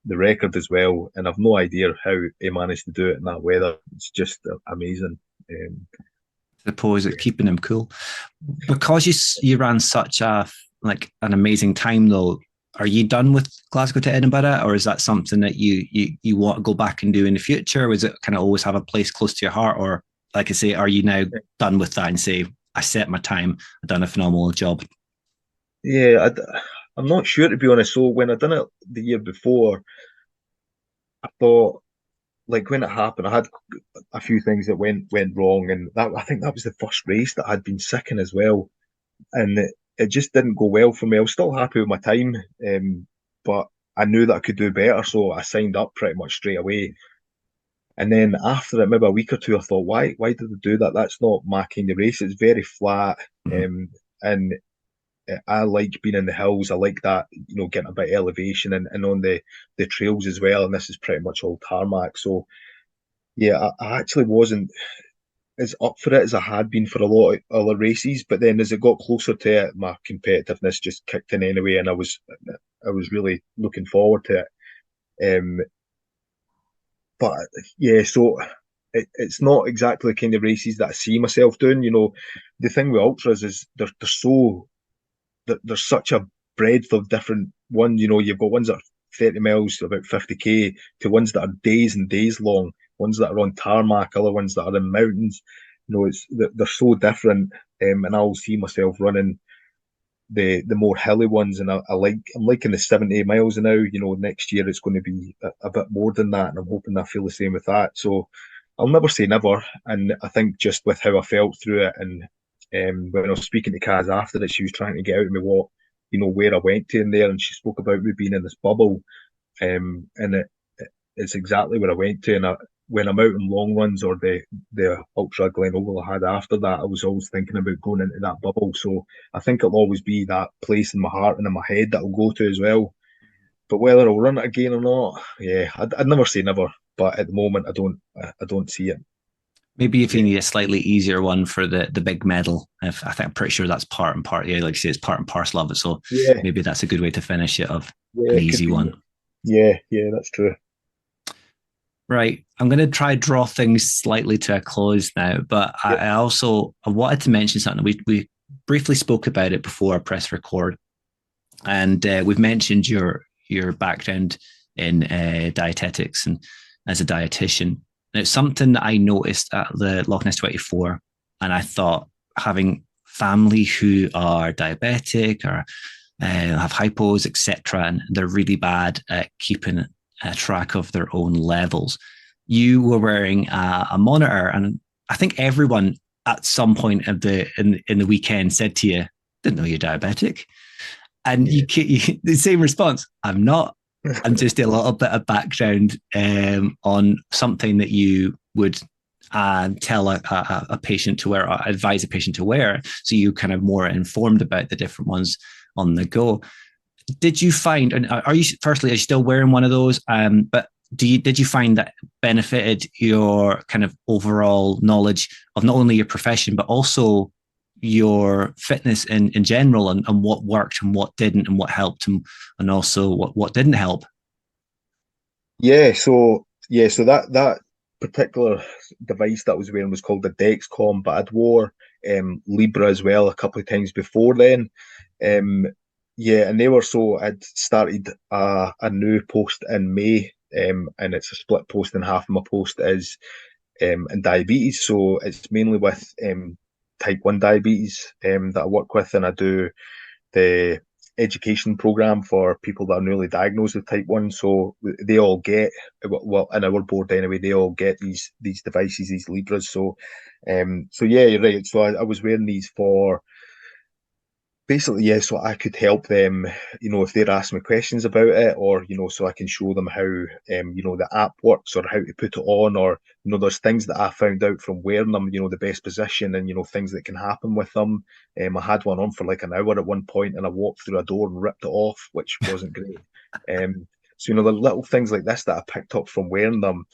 record as well. And I've no idea how he managed to do it in that weather. It's just amazing. Suppose it keeping him cool because you ran such an amazing time though. Are you done with Glasgow to Edinburgh, or is that something that you want to go back and do in the future? Or is it kind of always have a place close to your heart, or like I say, are you now done with that and say I set my time, I've done a phenomenal job? Yeah, I'm not sure to be honest. So when I done it the year before, I thought like when it happened, I had a few things that went wrong, and that I think that was the first race that I'd been sick in as well, and it just didn't go well for me. I was still happy with my time, but I knew that I could do better, so I signed up pretty much straight away. And then after it, maybe a week or two, I thought, why did I do that? That's not my kind of race. It's very flat, Mhm. and I like being in the hills. I like that, getting a bit of elevation and on the trails as well. And this is pretty much all tarmac. So yeah, I actually wasn't as up for it as I had been for a lot of other races. But then as it got closer to it, my competitiveness just kicked in anyway, and I was really looking forward to it. But yeah, so it's not exactly the kind of races that I see myself doing. The thing with ultras is there's such a breadth of different ones. You've got ones that are 30 miles, about 50k, to ones that are days and days long, ones that are on tarmac, other ones that are in mountains. They're so different, and I'll see myself running the more hilly ones, and I'm liking the 70 miles now. Next year it's going to be a bit more than that, and I'm hoping I feel the same with that. So I'll never say never, and I think just with how I felt through it, and when I was speaking to Kaz after it, she was trying to get out of me where I went to in there, and she spoke about me being in this bubble, and it's exactly where I went to. And when I'm out on long runs or the Ultra Glen Oval I had after that, I was always thinking about going into that bubble. So I think it'll always be that place in my heart and in my head that I'll go to as well. But whether I'll run it again or not, yeah, I'd never say never. But at the moment, I don't see it. Maybe if Yeah, you need a slightly easier one for the big medal, if I think I'm pretty sure that's part and part. Yeah, like you say, it's part and parcel of it. So yeah, maybe that's a good way to finish it of yeah, an it could easy be. one. Yeah, yeah, that's true. Right. I'm going to try draw things slightly to a close now, but Yep. I wanted to mention something. We briefly spoke about it before I press record, and we've mentioned your background in dietetics and as a dietitian. And it's something that I noticed at the Loch Ness 24, and I thought having family who are diabetic or have hypos, etc., and they're really bad at keeping a track of their own levels. You were wearing a monitor, and I think everyone at some point of in the weekend said to you, "Didn't know you're diabetic," and Yeah. the same response. I'm not. I'm just a little bit of background on something that you would tell a patient to wear, or advise a patient to wear, so you kind of more informed about the different ones on the go. Did you find, and are you, firstly, are you still wearing one of those? But did you find that benefited your kind of overall knowledge of not only your profession, but also your fitness in general, and what worked and what didn't, and what helped, and also what didn't help? So that particular device that I was wearing was called the Dexcom, but I'd wore Libra as well a couple of times before then. Um, yeah, and they were so I'd started a new post in May, and it's a split post, and half of my post is in diabetes. So it's mainly with type 1 diabetes that I work with, and I do the education program for people that are newly diagnosed with type 1. So they all get, well, in our board anyway, they all get these devices, these Libras. So yeah, you're right. So I was wearing these for basically, yeah, so I could help them, if they're asking me questions about it, or, so I can show them how, the app works, or how to put it on, or, there's things that I found out from wearing them, the best position, and, things that can happen with them. I had one on for like an hour at one point, and I walked through a door and ripped it off, which wasn't great. So, the little things like this that I picked up from wearing them.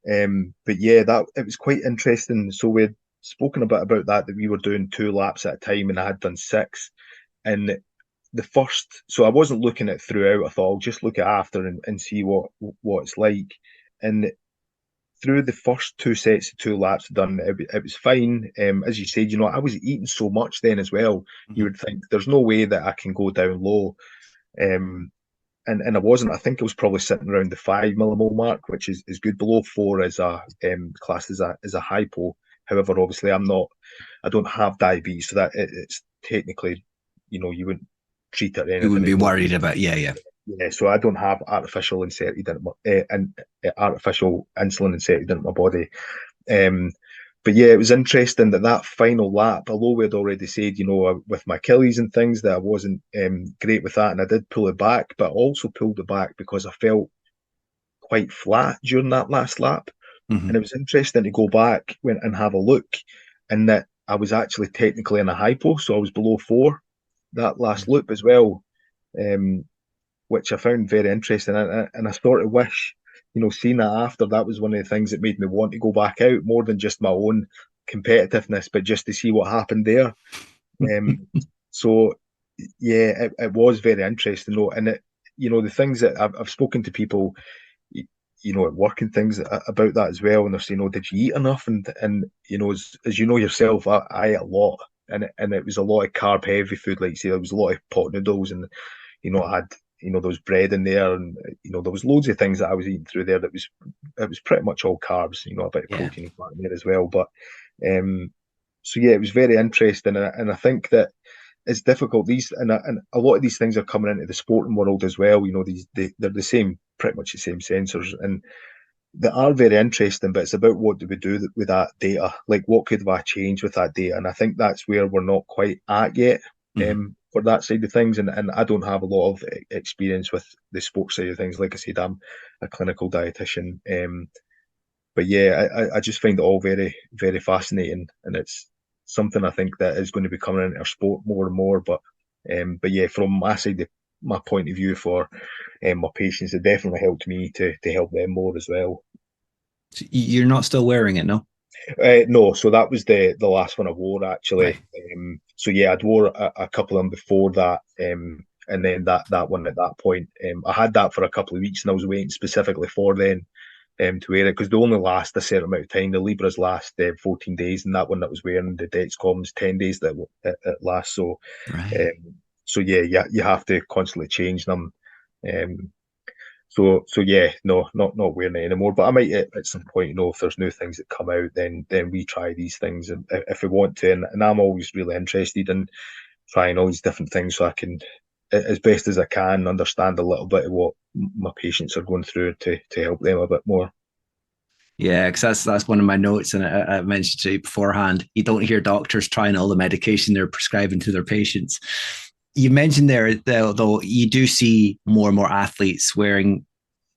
But yeah, that it was quite interesting. So we'd spoken a bit about that we were doing 2 laps at a time, and I had done 6. And the first, so I wasn't looking at throughout. I thought I'll just look at after and see what it's like. And through the first 2 sets of 2 laps done, it was fine. As you said, I was eating so much then as well. You Mhm. would think there's no way that I can go down low. Um, and I wasn't. I think I was probably sitting around the 5 millimole mark, which is good. Below 4 is a classed as a hypo. However, obviously, I don't have diabetes, so that it's technically, you wouldn't treat it or You anything. wouldn't be It goes, worried about, yeah, yeah. yeah. So I don't have artificial inserted in and artificial insulin inserted into my body. Um, but yeah, it was interesting that final lap, although we'd already said, with my Achilles and things, that I wasn't great with that, and I did pull it back, but I also pulled it back because I felt quite flat during that last lap. And it Mm-hmm. was interesting to go back and have a look, and that I was actually technically in a hypo, so I was below 4 that last loop as well, um, which I found very interesting. And I sort of wish, seeing that after, that was one of the things that made me want to go back out more than just my own competitiveness, but just to see what happened there. Um, so yeah, it was very interesting though, and the things that I've spoken to people, at work and things about that as well, and they're saying, "Oh, did you eat enough?" And as you know yourself, I ate a lot, and it was a lot of carb heavy food, like you say, there was a lot of pot noodles, and I had there was bread in there, and there was loads of things that I was eating through there that was it was pretty much all carbs, a bit of Yeah. protein and fat in there as well, but so yeah, it was very interesting, and I think that it's difficult. And a lot of these things are coming into the sporting world as well. They're the same, pretty much the same sensors, and they are very interesting. But it's about what do we do with that data? Like, what could I change with that data? And I think that's where we're not quite at yet. Mm-hmm. For that side of things, and I don't have a lot of experience with the sports side of things. Like I said, I'm a clinical dietitian. But yeah, I just find it all very, very fascinating, and it's something I think that is going to be coming into our sport more and more. But yeah, from my side, my point of view for my patients, it definitely helped me to help them more as well. So you're not still wearing it, no? No, so that was the last one I wore actually. Right. So yeah, I'd wore a couple of them before that, and then that one at that point, I had that for a couple of weeks, and I was waiting specifically for then to wear it, because they only last a certain amount of time. The Libras last 14 days, and that one that was wearing the Dexcom's 10 days that it lasts. So, Right. yeah, you have to constantly change them. Um, so yeah, no, not wearing it anymore. But I might at some point, if there's new things that come out, then we try these things, and if we want to, and I'm always really interested in trying all these different things, so I can, as best as I can, understand a little bit of what my patients are going through to help them a bit more. Yeah, because that's one of my notes, and I mentioned to you beforehand. You don't hear doctors trying all the medication they're prescribing to their patients. You mentioned there, though, you do see more and more athletes wearing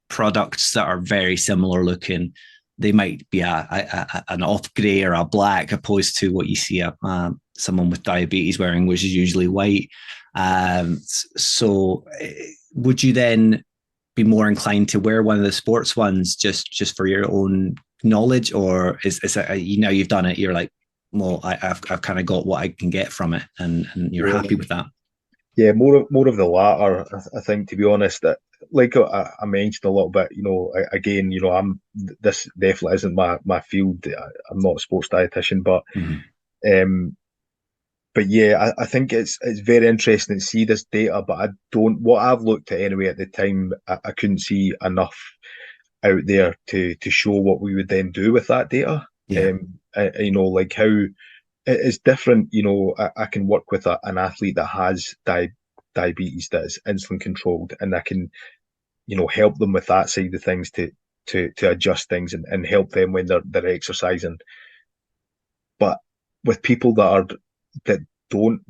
products that are very similar looking. They might be an off grey or a black, opposed to what you see someone with diabetes wearing, which is usually white. So, would you then be more inclined to wear one of the sports ones just for your own knowledge, or is it, you've done it, you're like, well, I've kind of got what I can get from it, and you're Yeah, happy with that? yeah, more of the latter. I think, to be honest, that like I mentioned a little bit, again, this definitely isn't my field. I'm not a sports dietitian, Mhm. um, but yeah, I think it's very interesting to see this data, but I don't. What I've looked at anyway at the time, I couldn't see enough out there to show what we would then do with that data. Yeah. Like how it is different. I can work with an athlete that has diabetes that is insulin controlled, and I can, help them with that side of things to adjust things and help them when they're exercising. But with people that don't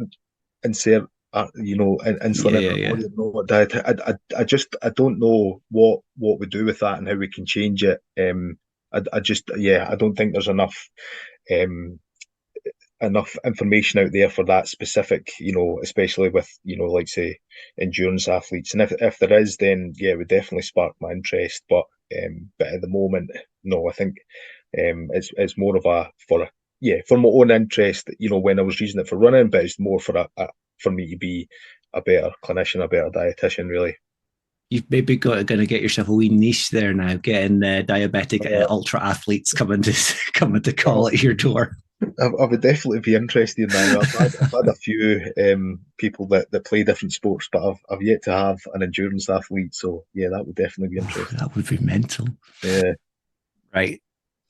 insert, Yeah, insulin in yeah, their yeah. body, what diet, I don't know what we do with that and how we can change it. I just, yeah, I don't think there's um, enough information out there for that specific, especially with, like say endurance athletes. And if there is, then yeah, it would definitely spark my interest. But at the moment, no, I think it's more of for my own interest, when I was using it for running, but it's more for me to be a better clinician, a better dietitian, really. You've maybe got going to get yourself a wee niche there now, getting diabetic Uh, ultra athletes coming to coming to call well, at your door. I would definitely be interested in that. I've had a few people that play different sports, but I've yet to have an endurance athlete. So yeah, that would definitely be Oof, interesting. that would be mental, Yeah, right?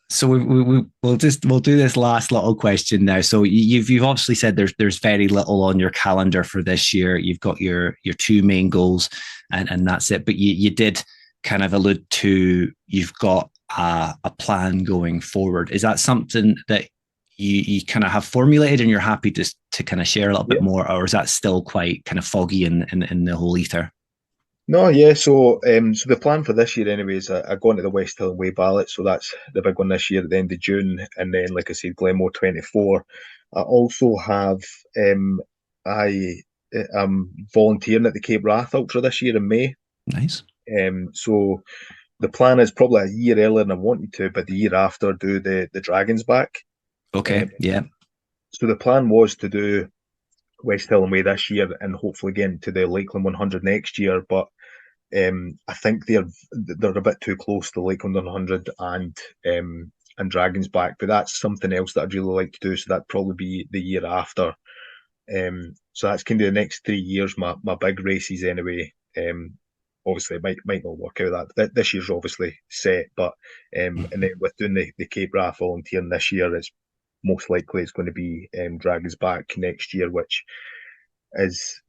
So we'll do this last little question now. So you've obviously said there's very little on your calendar for this year. You've got your two main goals, and that's it. But you did kind of allude to you've got a plan going forward. Is that something that you kind of have formulated and you're happy to kind of share a little bit yeah. more, or is that still quite kind of foggy in the whole ether? No, yeah. So the plan for this year, anyway, is I go into the West Hill and Way ballot. So that's the big one this year at the end of June, and then, like I said, Glenmore 24. I also have I am volunteering at the Cape Wrath Ultra this year in May. Nice. So the plan is probably a year earlier than I wanted to, but the year after do the Dragons back. Okay. Um, Yeah. so the plan was to do West Hill and Way this year and hopefully get into the Lakeland 100 next year. But I think they're a bit too close to Lakeland 100 and Dragons back. But that's something else that I'd really like to do. So that'd probably be the year after. So that's kind of the next 3 years, my big races anyway. Obviously, it might not work out that this year's obviously set, but and then with doing the Cape Wrath volunteering this year, it's most likely it's going to be Dragons back next year, which is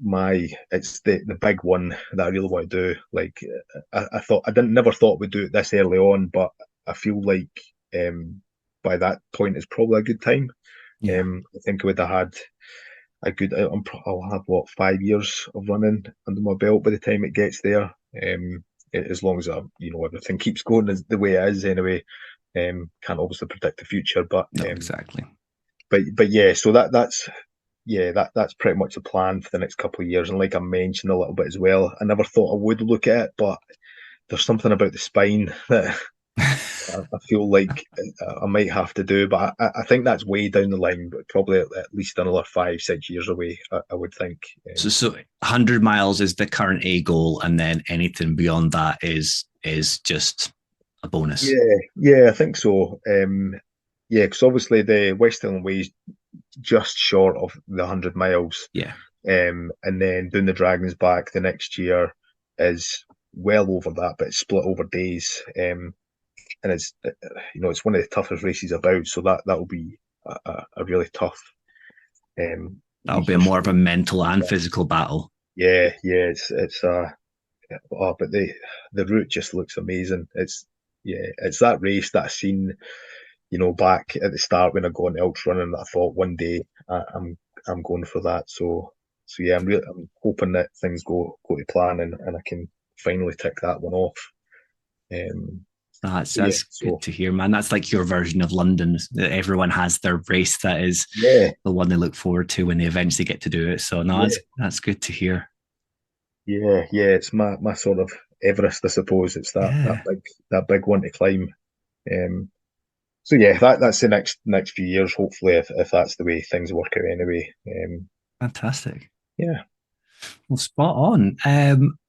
it's the big one that I really want to do. Like I thought, I didn't never thought we'd do it this early on, but I feel like by that point it's probably a good time. Yeah. I think I would have had a good. I'll have what 5 years of running under my belt by the time it gets there. As long as everything keeps going as the way it is anyway. Can't obviously predict the future, but No, exactly. but yeah. So that's yeah, that's pretty much the plan for the next couple of years. And like I mentioned a little bit as well, I never thought I would look at it, but there's something about the spine that I feel like I might have to do. But I think that's way down the line, but probably at least another 5, 6 years away, I would think. So 100 miles is the current A goal, and then anything beyond that is just a bonus. Yeah, I think so. Yeah, because obviously the West Highland Way is just short of the 100 miles. Yeah. And then doing the Dragons back the next year is well over that, but it's split over days. And it's it's one of the toughest races about, so that will be a really tough That'll week be or more of so. a mental and physical battle. Yeah, it's but the route just looks amazing. It's that race that I seen, back at the start when I got into ultra running, that I thought one day I'm going for that. So yeah, I'm hoping that things go to plan, and I can finally tick that one off. Um, That's good so to hear, man. That's like your version of London. Everyone has their race that is yeah, the one they look forward to when they eventually get to do it. So no, yeah, that's good to hear. yeah. It's my sort of Everest, I suppose. It's Yeah, that big one to climb. Um, so yeah, that's the next few years. Hopefully, if that's the way things work out anyway. fantastic. Yeah. Well, spot on.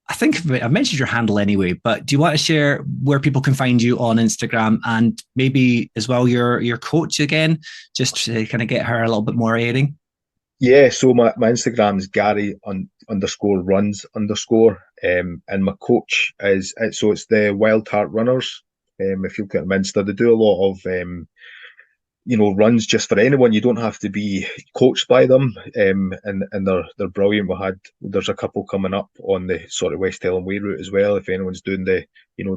I think I mentioned your handle anyway, but do you want to share where people can find you on Instagram and maybe as well your coach again, just to kind of get her a little bit more airing? Yeah, so my Instagram is Gary underscore runs underscore, and my coach is so it's the Wild Heart Runners. If you look at them Insta, they do a lot of runs just for anyone. You don't have to be coached by them, and they're brilliant. There's a couple coming up on the sort of West Highland Way route as well. If anyone's doing the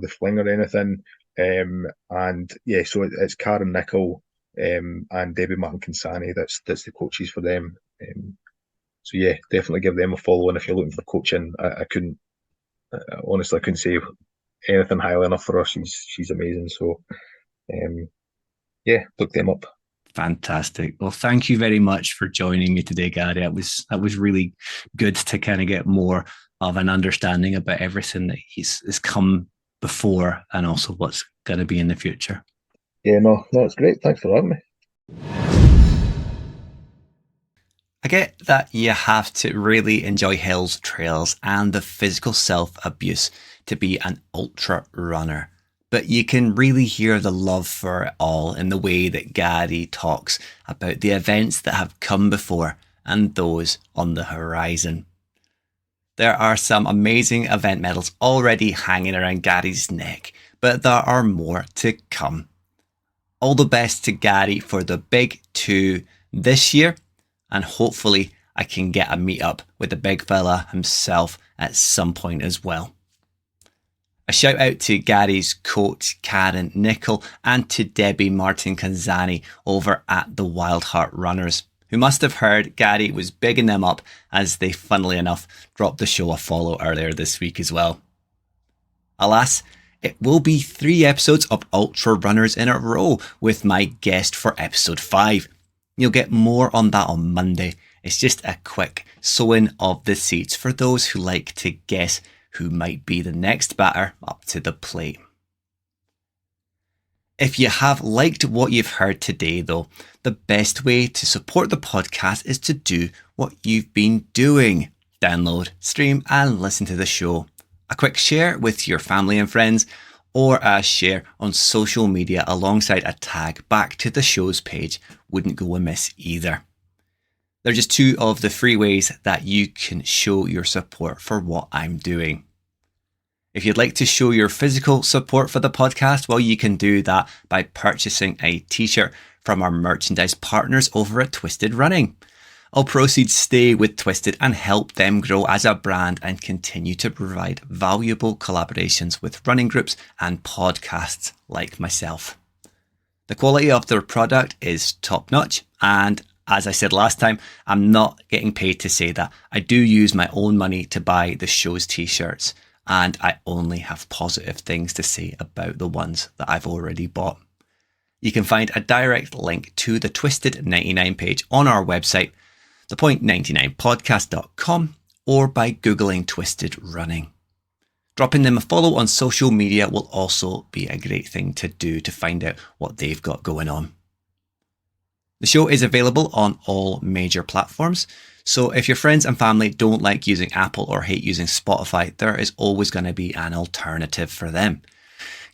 fling or anything, and yeah, so it's Karen Nicol, and Debbie Martin Kinsani. That's the coaches for them. So yeah, definitely give them a follow. And if you're looking for coaching, I couldn't honestly, I couldn't say anything highly enough for her. She's amazing. So yeah, look them up. Fantastic. Well, thank you very much for joining me today, Gary. That was really good to kind of get more of an understanding about everything that has come before and also what's going to be in the future. Yeah, no, it's great. Thanks for having me. I get that you have to really enjoy hills, trails, and the physical self-abuse to be an ultra runner. But you can really hear the love for it all in the way that Gary talks about the events that have come before and those on the horizon. There are some amazing event medals already hanging around Gary's neck, but there are more to come. All the best to Gary for the big 2 this year, and hopefully I can get a meet up with the big fella himself at some point as well. A shout out to Gary's coach, Karen Nicol, and to Debbie Martin Kanzani over at the Wild Heart Runners, who must have heard Gary was bigging them up as they, funnily enough, dropped the show a follow earlier this week as well. Alas, it will be 3 episodes of Ultra Runners in a row with my guest for episode 5. You'll get more on that on Monday. It's just a quick sowing of the seeds for those who like to guess who might be the next batter up to the plate. If you have liked what you've heard today though, the best way to support the podcast is to do what you've been doing. Download, stream and listen to the show. A quick share with your family and friends, or a share on social media alongside a tag back to the show's page wouldn't go amiss either. They're just 2 of the free ways that you can show your support for what I'm doing. If you'd like to show your physical support for the podcast, well, you can do that by purchasing a t-shirt from our merchandise partners over at Twisted Running. All proceeds stay with Twisted and help them grow as a brand and continue to provide valuable collaborations with running groups and podcasts like myself. The quality of their product is top notch, and as I said last time, I'm not getting paid to say that. I do use my own money to buy the show's t-shirts, and I only have positive things to say about the ones that I've already bought. You can find a direct link to the Twisted 99 page on our website, thepoint99podcast.com, or by Googling Twisted Running. Dropping them a follow on social media will also be a great thing to do to find out what they've got going on. The show is available on all major platforms, so if your friends and family don't like using Apple or hate using Spotify, there is always going to be an alternative for them.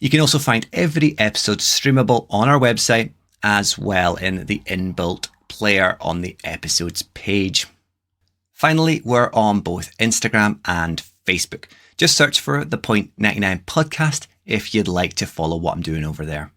You can also find every episode streamable on our website, as well in the inbuilt player on the episodes page. Finally, we're on both Instagram and Facebook. Just search for the Point 99 podcast if you'd like to follow what I'm doing over there.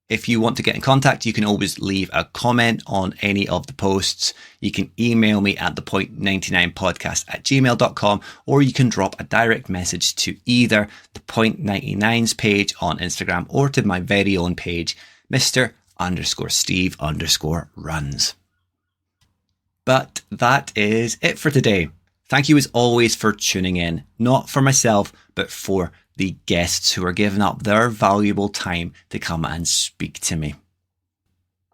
If you want to get in contact, you can always leave a comment on any of the posts. You can email me at thepoint99podcast@gmail.com, or you can drop a direct message to either the Point 99's page on Instagram or to my very own page, Mr_Steve_runs. But that is it for today. Thank you as always for tuning in, not for myself, but for the guests who are giving up their valuable time to come and speak to me.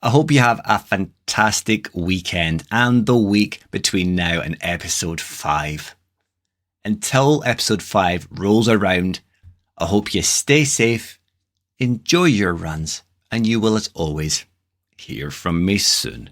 I hope you have a fantastic weekend and the week between now and episode 5. Until episode 5 rolls around, I hope you stay safe, enjoy your runs, and you will, as always, hear from me soon.